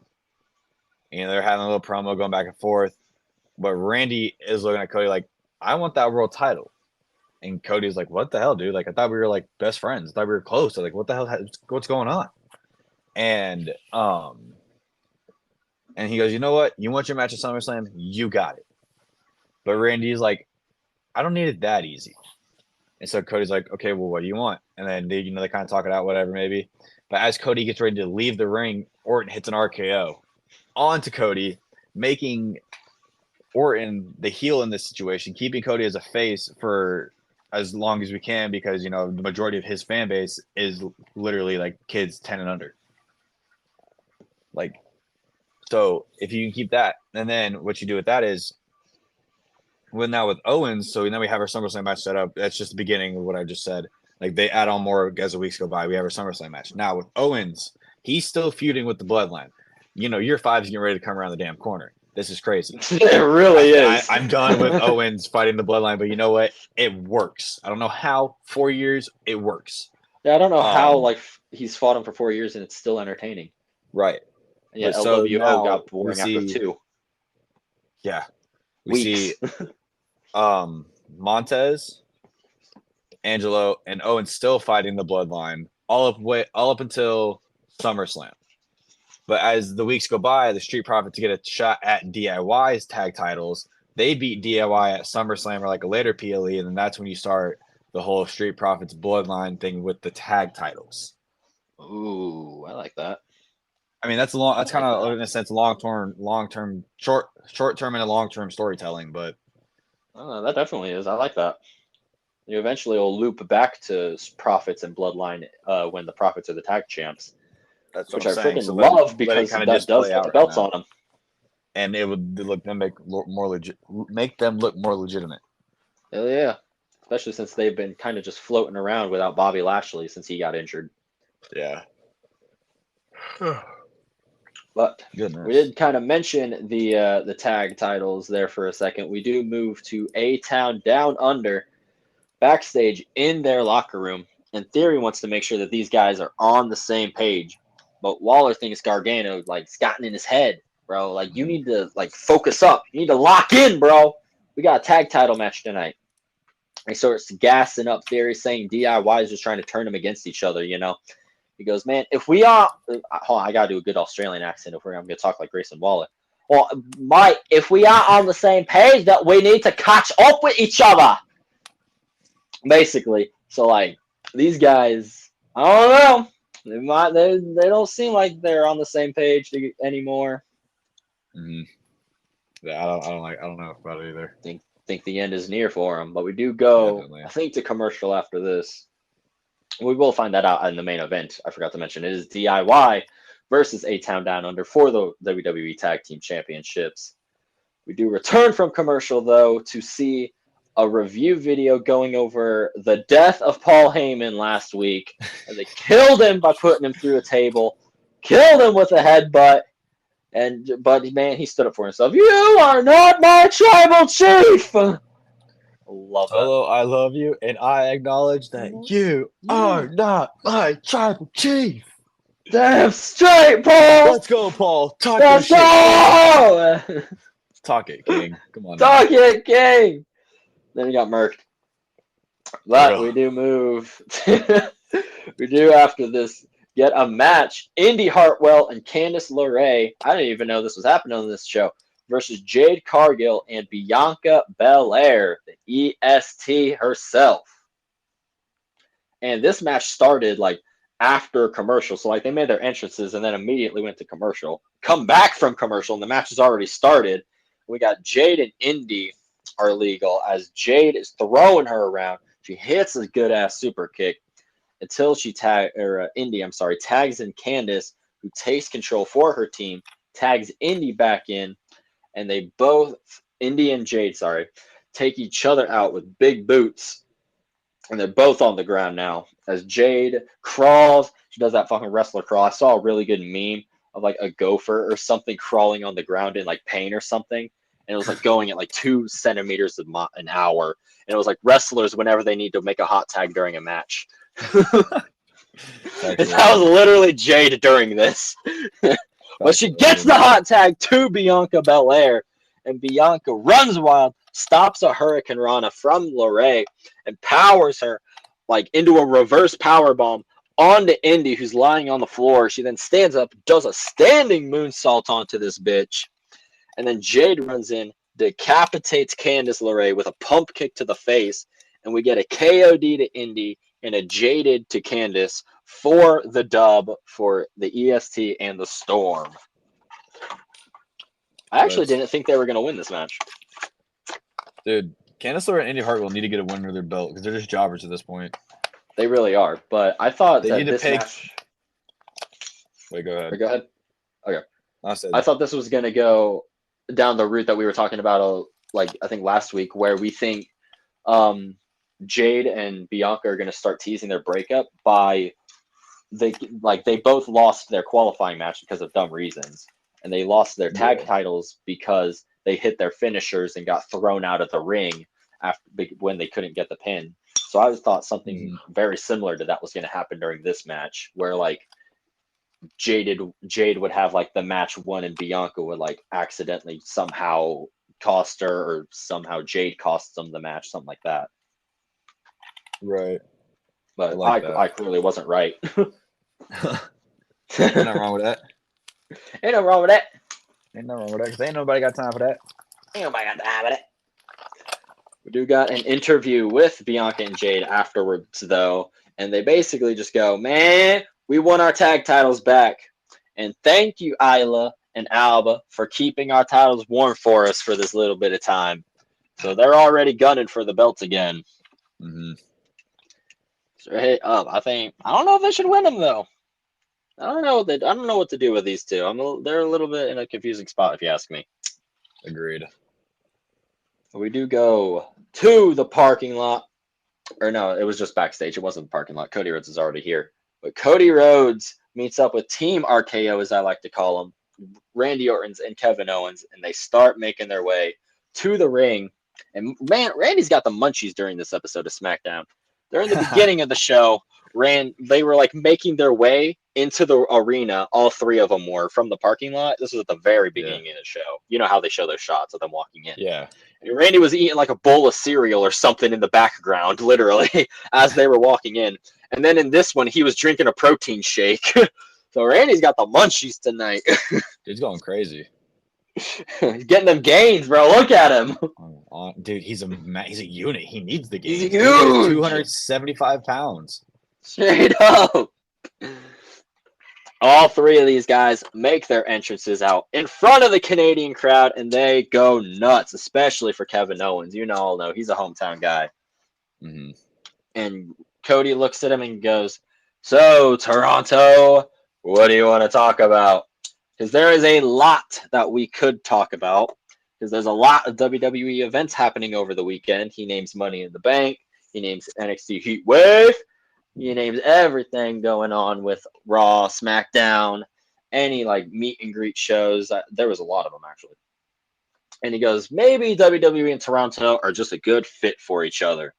and they're having a little promo going back and forth. But Randy is looking at Cody like, "I want that world title," and Cody's like, "What the hell, dude? Like, I thought we were like best friends. I thought we were close. So, like, what the hell? What's going on?" And he goes, "You know what? You want your match at SummerSlam? You got it." But Randy's like, "I don't need it that easy." And so Cody's like, "Okay, well, what do you want?" And then they kind of talk it out, whatever, maybe. But as Cody gets ready to leave the ring, Orton hits an RKO onto Cody, making Orton the heel in this situation, keeping Cody as a face for as long as we can because, the majority of his fan base is literally like kids 10 and under. Like, so if you can keep that, and then what you do with that is, now with Owens, so now we have our SummerSlam match set up. That's just the beginning of what I just said. Like, they add on more as the weeks go by. We have our SummerSlam match. Now with Owens, he's still feuding with the Bloodline. Year 5 is getting ready to come around the damn corner. This is crazy. It really is. I'm done with Owens fighting the Bloodline, but you know what? It works. I don't know how. 4 years, it works. Yeah, I don't know how he's fought him for 4 years and it's still entertaining. Right. And yet LWO got boring after 2. Yeah. We see Montez, Angelo, and Owens still fighting the Bloodline all up until SummerSlam. But as the weeks go by, the Street Profits get a shot at DIY's tag titles. They beat DIY at SummerSlam or like a later PLE, and then that's when you start the whole Street Profits Bloodline thing with the tag titles. Ooh, I like that. I mean, that's kind of in a sense short term and long-term storytelling, but that definitely is. I like that. You eventually will loop back to Profits and Bloodline when the Profits are the tag champs. That's which I freaking love because that does put the belts on them. And it would make them look more legitimate. Hell yeah. Especially since they've been kind of just floating around without Bobby Lashley since he got injured. Yeah. But we did kind of mention the tag titles there for a second. We do move to A-Town Down Under backstage in their locker room. And Theory wants to make sure that these guys are on the same page. But Waller thinks Gargano it's gotten in his head, bro. Like, you need to focus up. You need to lock in, bro. We got a tag title match tonight. And so it's gassing up Theory, saying DIY is just trying to turn them against each other, He goes, man, if we are hold on, I gotta do a good Australian accent if I'm gonna talk like Grayson Waller. Well, Mike, if we are on the same page, that we need to catch up with each other. Basically. So these guys, I don't know. They don't seem like they're on the same page anymore. Mm-hmm. Yeah, I don't know about it either. Think the end is near for them, but we do go. I think to commercial after this. We will find that out in the main event. I forgot to mention it is DIY versus A-Town Down Under for the WWE Tag Team Championships. We do return from commercial though to see a review video going over the death of Paul Heyman last week. And they killed him by putting him through a table, killed him with a headbutt. But man, he stood up for himself. You are not my tribal chief. Love it. Hello, I love you, and I acknowledge that you are not my tribal chief. Damn straight, Paul. Let's go, Paul. Talk Let's your go. shit. Talk it, King. Come on. Talk it, King. Then he got murked. But we do move. We do after this get a match. Indy Hartwell and Candice LeRae. I didn't even know this was happening on this show. Versus Jade Cargill and Bianca Belair, the EST herself. And this match started like after commercial. So like they made their entrances and then immediately went to commercial. Come back from commercial and the match has already started. We got Jade and Indy are legal as Jade is throwing her around. She hits a good ass super kick until she Indy tags in Candice, who takes control for her team, tags Indy back in, and they both, Indy and Jade, take each other out with big boots. And they're both on the ground now. As Jade crawls, she does that fucking wrestler crawl. I saw a really good meme of like a gopher or something crawling on the ground in like pain or something. And it was like going at like 2 centimeters an hour. And it was like wrestlers whenever they need to make a hot tag during a match. That was literally Jade during this. But she gets the hot tag to Bianca Belair, and Bianca runs wild, stops a Hurricane Rana from LeRae, and powers her like into a reverse power bomb onto Indy, who's lying on the floor. She then stands up, does a standing moonsault onto this bitch, and then Jade runs in, decapitates Candice LeRae with a pump kick to the face, and we get a KOD to Indy and a Jaded to Candice for the dub for the EST and the Storm. I actually didn't think they were going to win this match. Dude, Candice LeRae and Indy Hartwell need to get a win under their belt because they're just jobbers at this point. They really are, but I thought they that need to this pick... match... Wait, go ahead. Go ahead. Okay. I thought this was going to go down the route that we were talking about, like I think last week, where we think Jade and Bianca are going to start teasing their breakup by they both lost their qualifying match because of dumb reasons, and they lost their tag titles because they hit their finishers and got thrown out of the ring when they couldn't get the pin. So I thought something very similar to that was going to happen during this match, where like Jade would have like the match won and Bianca would like accidentally somehow cost her, or somehow Jade costs them the match, something like that. Right. But I clearly wasn't right. Ain't nothing wrong with that. Ain't nothing wrong with that. Ain't nothing wrong with that, because ain't nobody got time for that. Ain't nobody got time for that. We do got an interview with Bianca and Jade afterwards, though, and they basically just go, man, we won our tag titles back. And thank you, Isla and Alba, for keeping our titles warm for us for this little bit of time. So they're already gunning for the belts again. Mm-hmm. Straight up. I don't know if they should win them, though. I don't know what to do with these two. They're a little bit in a confusing spot, if you ask me. Agreed. We do go to the parking lot. Or no, it was just backstage. It wasn't the parking lot. Cody Rhodes is already here. But Cody Rhodes meets up with Team RKO, as I like to call them, Randy Orton and Kevin Owens, and they start making their way to the ring. And man, Randy's got the munchies during this episode of SmackDown. During the beginning of the show, they were like making their way into the arena. All three of them were from the parking lot. This was at the very beginning of the show. You know how they show those shots of them walking in. Yeah. And Randy was eating like a bowl of cereal or something in the background, literally, as they were walking in. And then in this one, he was drinking a protein shake. So Randy's got the munchies tonight. He's going crazy. He's getting them gains, bro. Look at him. Dude, he's a unit. He needs the gains. He's huge. 275 pounds. Straight up. All three of these guys make their entrances out in front of the Canadian crowd, and they go nuts, especially for Kevin Owens. You all know he's a hometown guy. Mm-hmm. And Cody looks at him and goes, so, Toronto, what do you want to talk about? Because there is a lot that we could talk about. because there's a lot of WWE events happening over the weekend. He names Money in the Bank. He names NXT Heat Wave. He names everything going on with Raw, SmackDown, any like meet and greet shows. There was a lot of them actually. And he goes, maybe WWE and Toronto are just a good fit for each other.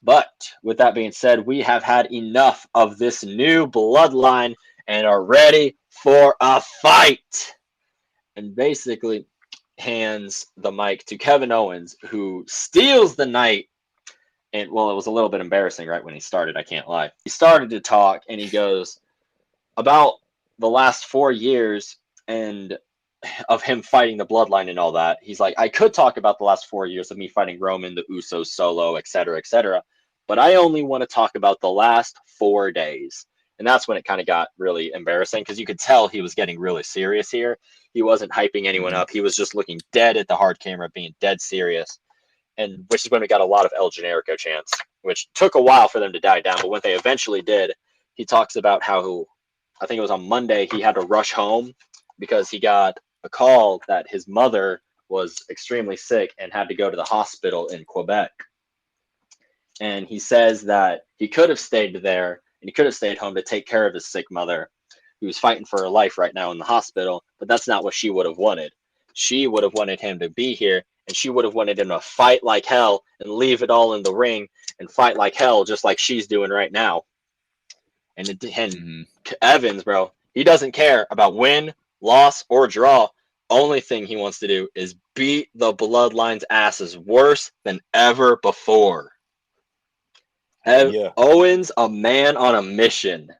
But with that being said, we have had enough of this new bloodline and are ready for a fight. And basically hands the mic to Kevin Owens, who steals the night. And well, it was a little bit embarrassing right when he started, I can't lie. He started to talk and he goes about the last 4 years and of him fighting the bloodline and all that. He's like, I could talk about the last 4 years of me fighting Roman, the Usos, Solo, etc., but I only want to talk about the last 4 days. And that's when it kind of got really embarrassing because you could tell he was getting really serious here. He wasn't hyping anyone up. He was just looking dead at the hard camera, being dead serious. And which is when we got a lot of El Generico chants, which took a while for them to die down. But when they eventually did, he talks about how, I think it was on Monday, he had to rush home because he got a call that his mother was extremely sick and had to go to the hospital in Quebec. And he says that he could have stayed there and he could have stayed home to take care of his sick mother, who's fighting for her life right now in the hospital, but that's not what she would have wanted. She would have wanted him to be here, and she would have wanted him to fight like hell and leave it all in the ring and fight like hell, just like she's doing right now. And Evans, bro, he doesn't care about win, loss, or draw. Only thing he wants to do is beat the Bloodline's asses worse than ever before. Owens, a man on a mission.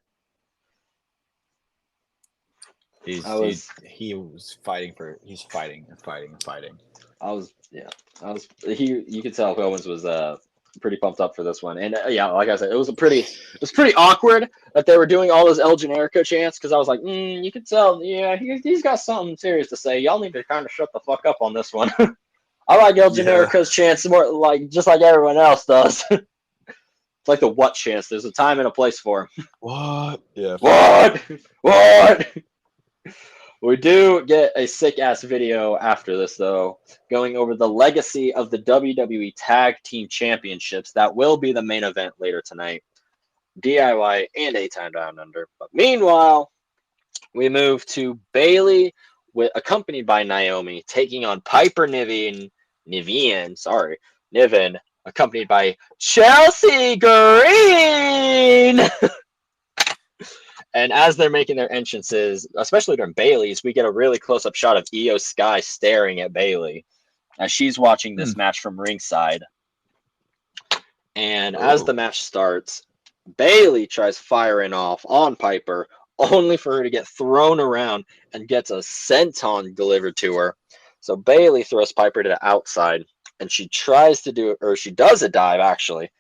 He's fighting. You could tell Owens was pretty pumped up for this one. And yeah, like I said, it was pretty awkward that they were doing all those El Generico chants because I was like, you could tell, yeah, he's got something serious to say. Y'all need to kind of shut the fuck up on this one. I like El Generico's chants more just like everyone else does. It's like the what chants. There's a time and a place for him. What? Yeah. What? We do get a sick-ass video after this, though, going over the legacy of the WWE Tag Team Championships. That will be the main event later tonight. DIY and A Time Down Under. But meanwhile, we move to Bayley, accompanied by Naomi, taking on Piper Niven, accompanied by Chelsea Green. And as they're making their entrances, especially during Bayley's, we get a really close-up shot of Io Sky staring at Bayley as she's watching this match from ringside. And as the match starts, Bayley tries firing off on Piper, only for her to get thrown around and gets a senton delivered to her. So Bayley throws Piper to the outside, and she tries to do, or she does a dive, actually,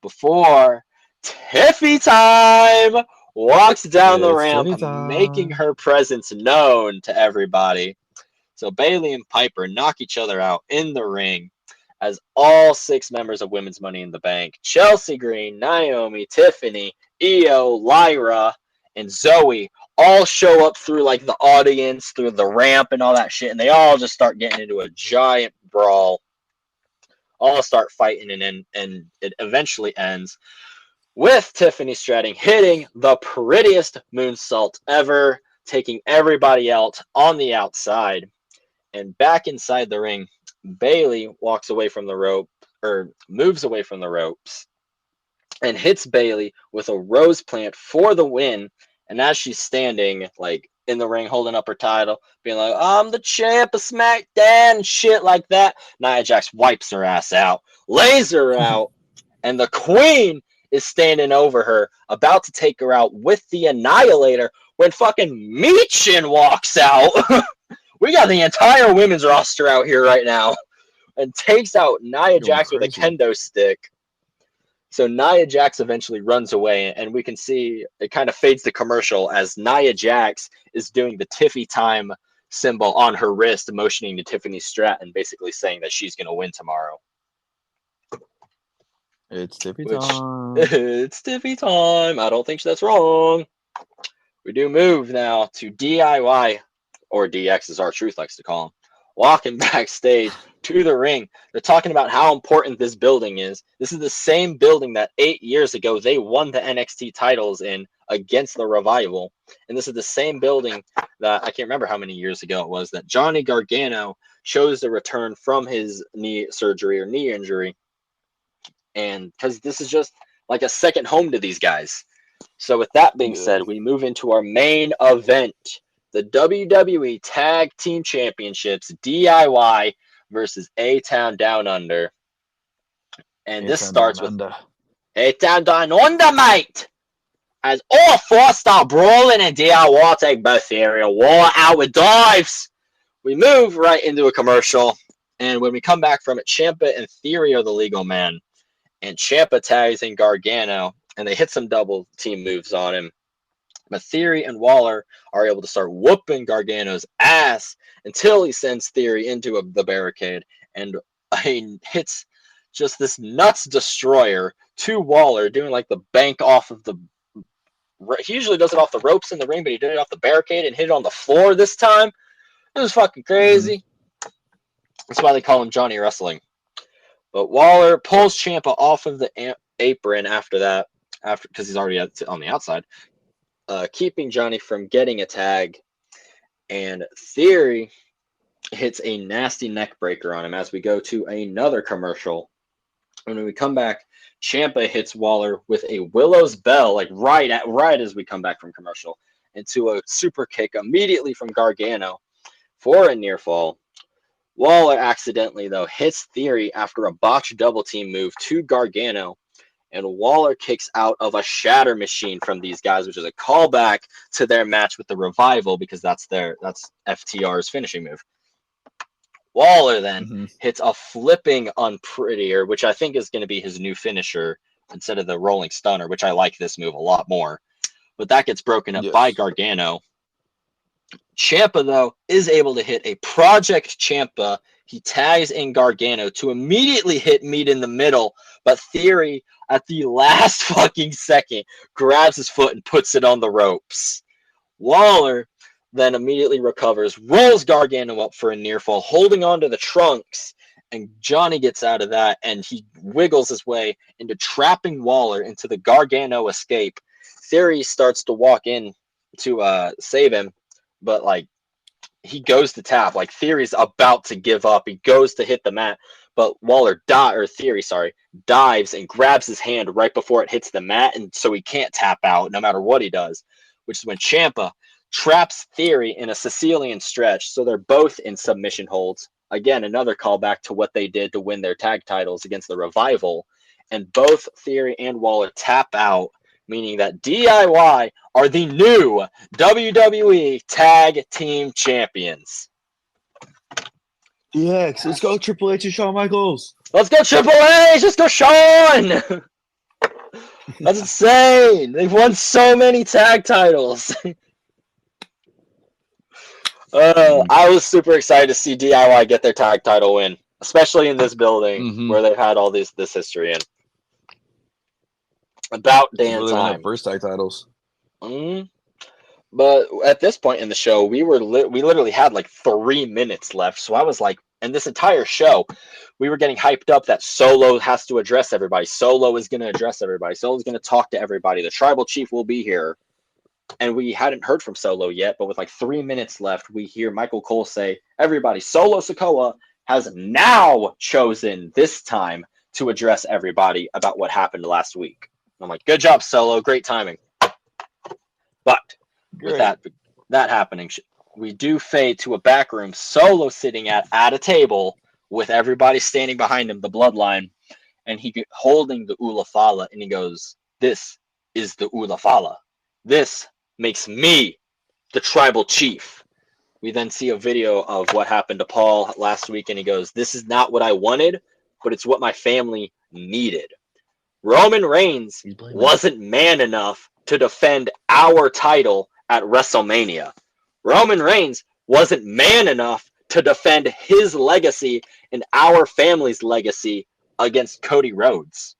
before Tiffy Time walks down the ramp, making her presence known to everybody. So Bayley and Piper knock each other out in the ring as all 6 members of Women's Money in the Bank, Chelsea Green, Naomi, Tiffany, Io, Lyra, and Zoe, all show up through like the audience, through the ramp and all that shit, and they all just start getting into a giant brawl. All start fighting, and it eventually ends with Tiffany Stratton hitting the prettiest moonsault ever, taking everybody else on the outside. And back inside the ring, Bayley moves away from the ropes, and hits Bayley with a rose plant for the win. And as she's standing, like, in the ring, holding up her title, being like, I'm the champ of SmackDown, and shit like that, Nia Jax wipes her ass out, lays her out, and the Queen is standing over her, about to take her out with the Annihilator, when fucking Michin walks out. We got the entire women's roster out here right now, and takes out Nia Jax with a kendo stick. So Nia Jax eventually runs away, and we can see it kind of fades to commercial as Nia Jax is doing the Tiffy Time symbol on her wrist, motioning to Tiffany Stratton, basically saying that she's going to win tomorrow. It's Tiffy time. It's Tiffy time. I don't think that's wrong. We do move now to DIY, or DX as R-Truth likes to call him, walking backstage to the ring. They're talking about how important this building is. This is the same building that 8 years ago they won the NXT titles in against the Revival. And this is the same building that I can't remember how many years ago it was that Johnny Gargano chose to return from his knee surgery or knee injury. And because this is just like a second home to these guys. So with that being said, we move into our main event, the WWE Tag Team Championships, DIY versus A-Town Down Under. And this starts with A-Town Down Under, mate! As all four start brawling and DIY take both Theory and Waller out with dives. We move right into a commercial, and when we come back from it, Ciampa and Theory are the legal man. And Ciampa tags in Gargano, and they hit some double team moves on him. But Theory and Waller are able to start whooping Gargano's ass until he sends Theory into the barricade and hits just this nuts destroyer to Waller, doing like the bank off of the. He usually does it off the ropes in the ring, but he did it off the barricade and hit it on the floor this time. It was fucking crazy. Mm-hmm. That's why they call him Johnny Wrestling. But Waller pulls Ciampa off of the apron after that, because he's already on the outside, keeping Johnny from getting a tag. And Theory hits a nasty neck breaker on him as we go to another commercial. And when we come back, Ciampa hits Waller with a Willow's Bell, like right as we come back from commercial, into a super kick immediately from Gargano for a near fall. Waller accidentally, though, hits Theory after a botched double team move to Gargano, and Waller kicks out of a shatter machine from these guys, which is a callback to their match with the Revival, because that's FTR's finishing move. Waller then hits a flipping unprettier, which I think is going to be his new finisher instead of the rolling stunner, which I like this move a lot more. But that gets broken up by Gargano. Ciampa, though, is able to hit a Project Ciampa. He tags in Gargano to immediately hit Meat in the middle, but Theory, at the last fucking second, grabs his foot and puts it on the ropes. Waller then immediately recovers, rolls Gargano up for a near fall, holding onto the trunks, and Johnny gets out of that, and he wiggles his way into trapping Waller into the Gargano escape. Theory starts to walk in to save him, but like he goes to tap, like Theory's about to give up. He goes to hit the mat, but Theory dives and grabs his hand right before it hits the mat, and so he can't tap out no matter what he does, which is when Ciampa traps Theory in a Sicilian stretch, so they're both in submission holds. Again, another callback to what they did to win their tag titles against the Revival, and both Theory and Waller tap out, meaning that DIY are the new WWE Tag Team Champions. DX, let's go Triple H and Shawn Michaels. Let's go Triple H! Let's go Shawn! That's insane! They've won so many tag titles. I was super excited to see DIY get their tag title win, especially in this building where they've had all this history in. About damn time. First tag titles. But at this point in the show, we literally had like 3 minutes left. So I was like, and this entire show, we were getting hyped up that Solo has to address everybody. Solo is going to address everybody. Solo's going to talk to everybody. The Tribal Chief will be here. And we hadn't heard from Solo yet, but with like 3 minutes left, we hear Michael Cole say, everybody, Solo Sikoa has now chosen this time to address everybody about what happened last week. I'm like, good job, Solo. Great timing. But with that happening, we do fade to a back room. Solo sitting at a table with everybody standing behind him, the bloodline, and he holding the Ulafala, and he goes, this is the Ulafala. This makes me the Tribal Chief. We then see a video of what happened to Paul last week, and he goes, this is not what I wanted, but it's what my family needed. Roman Reigns wasn't man enough to defend our title at WrestleMania. Roman Reigns wasn't man enough to defend his legacy and our family's legacy against Cody Rhodes.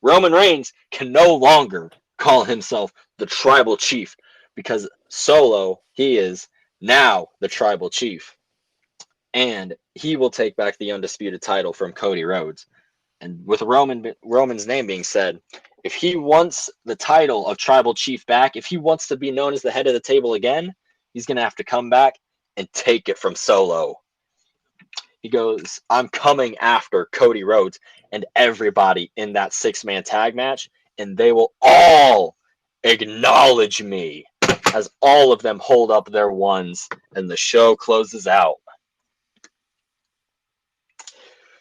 Roman Reigns can no longer call himself the Tribal Chief because Solo, he is now the Tribal Chief. and he will take back the undisputed title from Cody Rhodes. And with Roman's name being said, if he wants the title of Tribal Chief back, if he wants to be known as the head of the table again, he's going to have to come back and take it from Solo. He goes, I'm coming after Cody Rhodes and everybody in that 6-man tag match, and they will all acknowledge me as all of them hold up their ones, and the show closes out.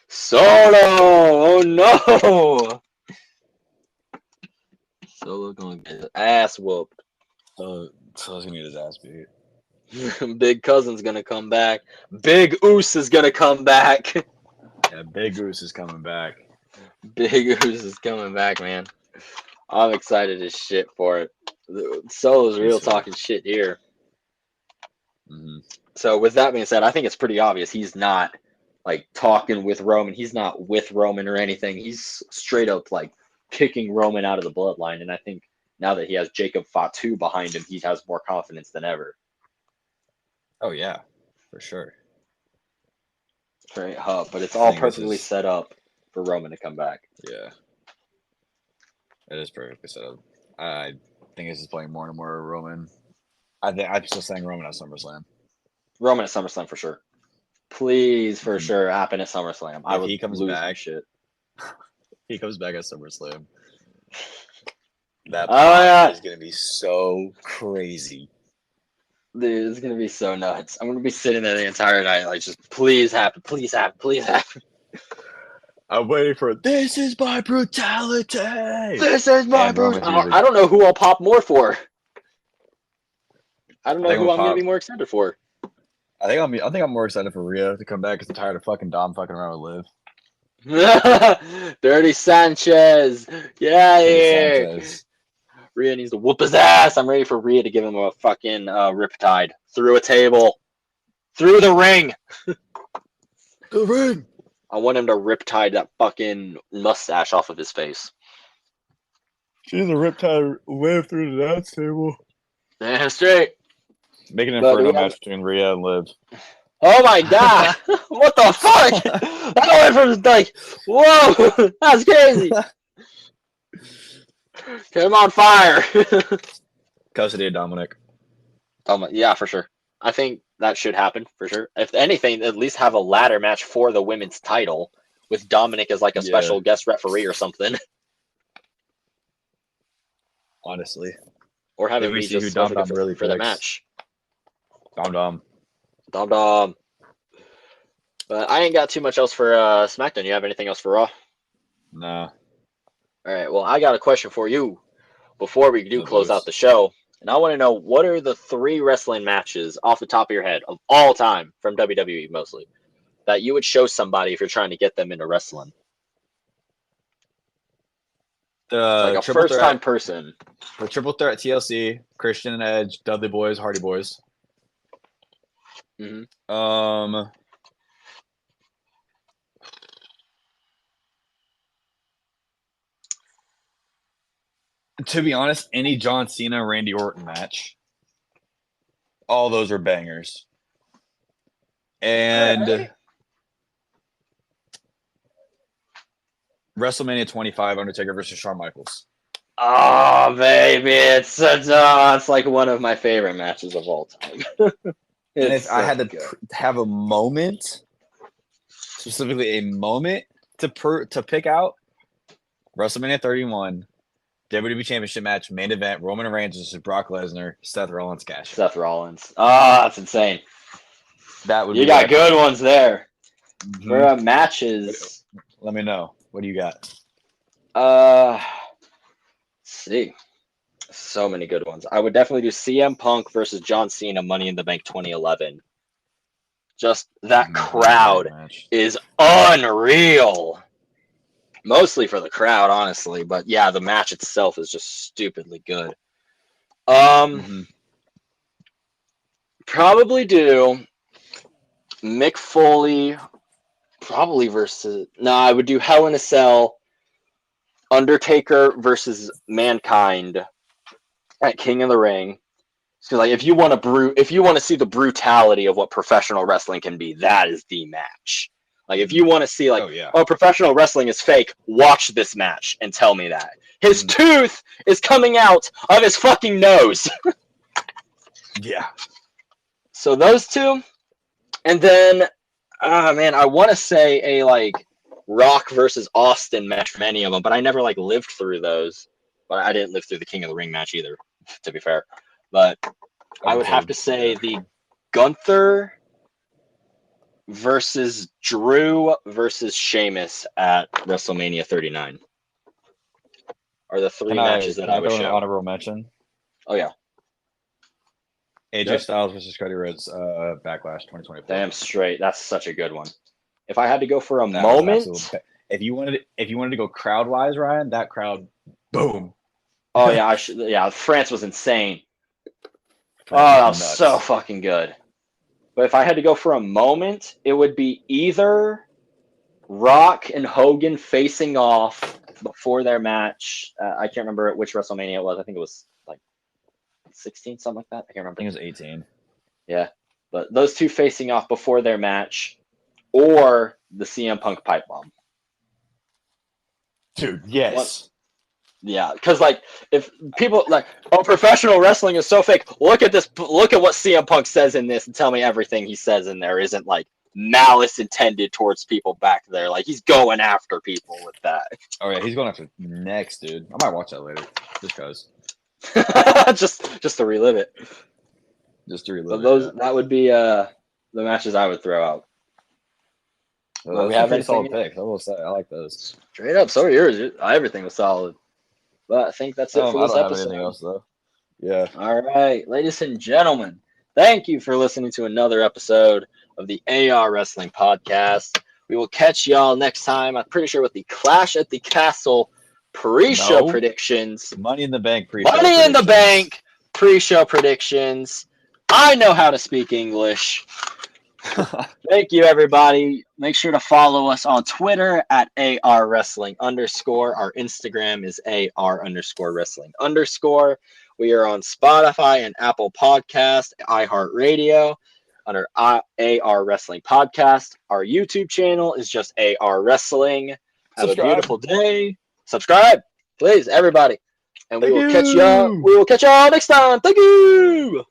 Solo! Oh no! Solo gonna get his ass whooped. Solo's gonna get his ass beat. Big Cousin's gonna come back. Big Oos is gonna come back. Yeah, Big Goose is coming back. Big Oos is coming back, man. I'm excited as shit for it. Solo's real talking shit here. Mm-hmm. So with that being said, I think it's pretty obvious he's not like talking with Roman. He's not with Roman or anything. He's straight up like kicking Roman out of the bloodline. And I think now that he has Jacob Fatu behind him, he has more confidence than ever. Oh yeah, for sure. Straight up, but it's all perfectly set up for Roman to come back. Yeah, it is perfectly set up. I think this is playing more and more Roman. I'm still saying Roman at SummerSlam. Roman at SummerSlam for sure. Please, for sure, happen at SummerSlam. I would he comes lose back. my shit. He comes back at SummerSlam. That pop is gonna be so crazy. Dude, it's gonna be so nuts. I'm gonna be sitting there the entire night, like, just please happen, please happen, please happen. I'm waiting for this is my brutality. This is my brutality. I don't know who I'll pop more for. I don't know who I'm gonna be more excited for. I think I'm more excited for Rhea to come back because I'm tired of fucking Dom fucking around with Liv. Dirty Sanchez. Yeah, yeah. Rhea needs to whoop his ass. I'm ready for Rhea to give him a fucking riptide through a table, through the ring. The ring. I want him to riptide that fucking mustache off of his face. She's a riptide Liv through the dance table. Damn straight. Make an inferno match between Rhea and Liv. Oh my god! What the fuck? That went from like, whoa, that's crazy. Came on fire. Custody of Dominic. Yeah, for sure. I think that should happen for sure. If anything, at least have a ladder match for the women's title with Dominic as like a special guest referee or something. Honestly. Or have him be just for the match. Dom. But I ain't got too much else for SmackDown. You have anything else for Raw? Nah. All right. Well, I got a question for you before we do close out the show. And I want to know, what are the 3 wrestling matches off the top of your head of all time from WWE mostly that you would show somebody if you're trying to get them into wrestling? Like a first-time person. The triple threat TLC, Christian and Edge, Dudley Boys, Hardy Boys. Mm-hmm. To be honest, any John Cena, Randy Orton match, all those are bangers. And WrestleMania 25, Undertaker versus Shawn Michaels. Oh, baby, it's like one of my favorite matches of all time. And if I had to have a moment, specifically a moment to pick out, WrestleMania 31, WWE Championship match, main event, Roman Reigns versus Brock Lesnar, Seth Rollins cash. Seth Rollins. Oh, that's insane. That would you got good ones there. Mm-hmm. For matches. Let me know. What do you got? Let's see. So many good ones. I would definitely do CM Punk versus John Cena, Money in the Bank 2011. Just that crowd is unreal. Mostly for the crowd, honestly, but yeah, the match itself is just stupidly good. Probably do Mick Foley, probably versus. No, I would do Hell in a Cell, Undertaker versus Mankind at King of the Ring, So like if you want to see the brutality of what professional wrestling can be, that is the match. Like if you want to see like, professional wrestling is fake, watch this match and tell me that. His tooth is coming out of his fucking nose. Yeah. So those two, and then, man, I want to say a like Rock versus Austin match from any of them, but I never like lived through those. But I didn't live through the King of the Ring match either, to be fair. But I would have to say the Gunther versus Drew versus Sheamus at WrestleMania 39 are the three matches that I would show. Honorable mention. Oh yeah, AJ Styles versus Cody Rhodes, Backlash 2024. Damn straight, that's such a good one. If I had to go for a moment, if you wanted to go crowd wise, Ryan, that crowd, boom. Oh yeah, France was insane. That was so fucking good. But if I had to go for a moment, it would be either Rock and Hogan facing off before their match. I can't remember which WrestleMania it was. I think it was like 16, something like that. I can't remember. I think it was 18. Yeah. But those two facing off before their match, or the CM Punk pipe bomb. Dude, yes. Yeah, because like if people like, professional wrestling is so fake. Look at this. Look at what CM Punk says in this, and tell me everything he says in there isn't like malice intended towards people back there. Like he's going after people with that. Oh yeah, he's going after next, dude. I might watch that later, just cause. just to relive it. Just to relive it. That would be the matches I would throw out. Well, we have pretty solid picks. I will say, I like those. Straight up, so are yours. Everything was solid. But I think that's it for this episode. I don't have anything else, though. Yeah. All right, ladies and gentlemen, thank you for listening to another episode of the AR Wrestling Podcast. We will catch y'all next time. I'm pretty sure with the Clash at the Castle pre-show predictions. Money in the Bank pre-show Money in the Bank pre-show predictions. I know how to speak English. Thank you, everybody. Make sure to follow us on Twitter at ARWrestling_. Our Instagram is AR_wrestling_. We are on Spotify and Apple Podcast, iHeartRadio under AR Wrestling Podcast. Our YouTube channel is just AR Wrestling. Have a beautiful day. Subscribe, please, everybody. And we will catch y'all next time. Thank you.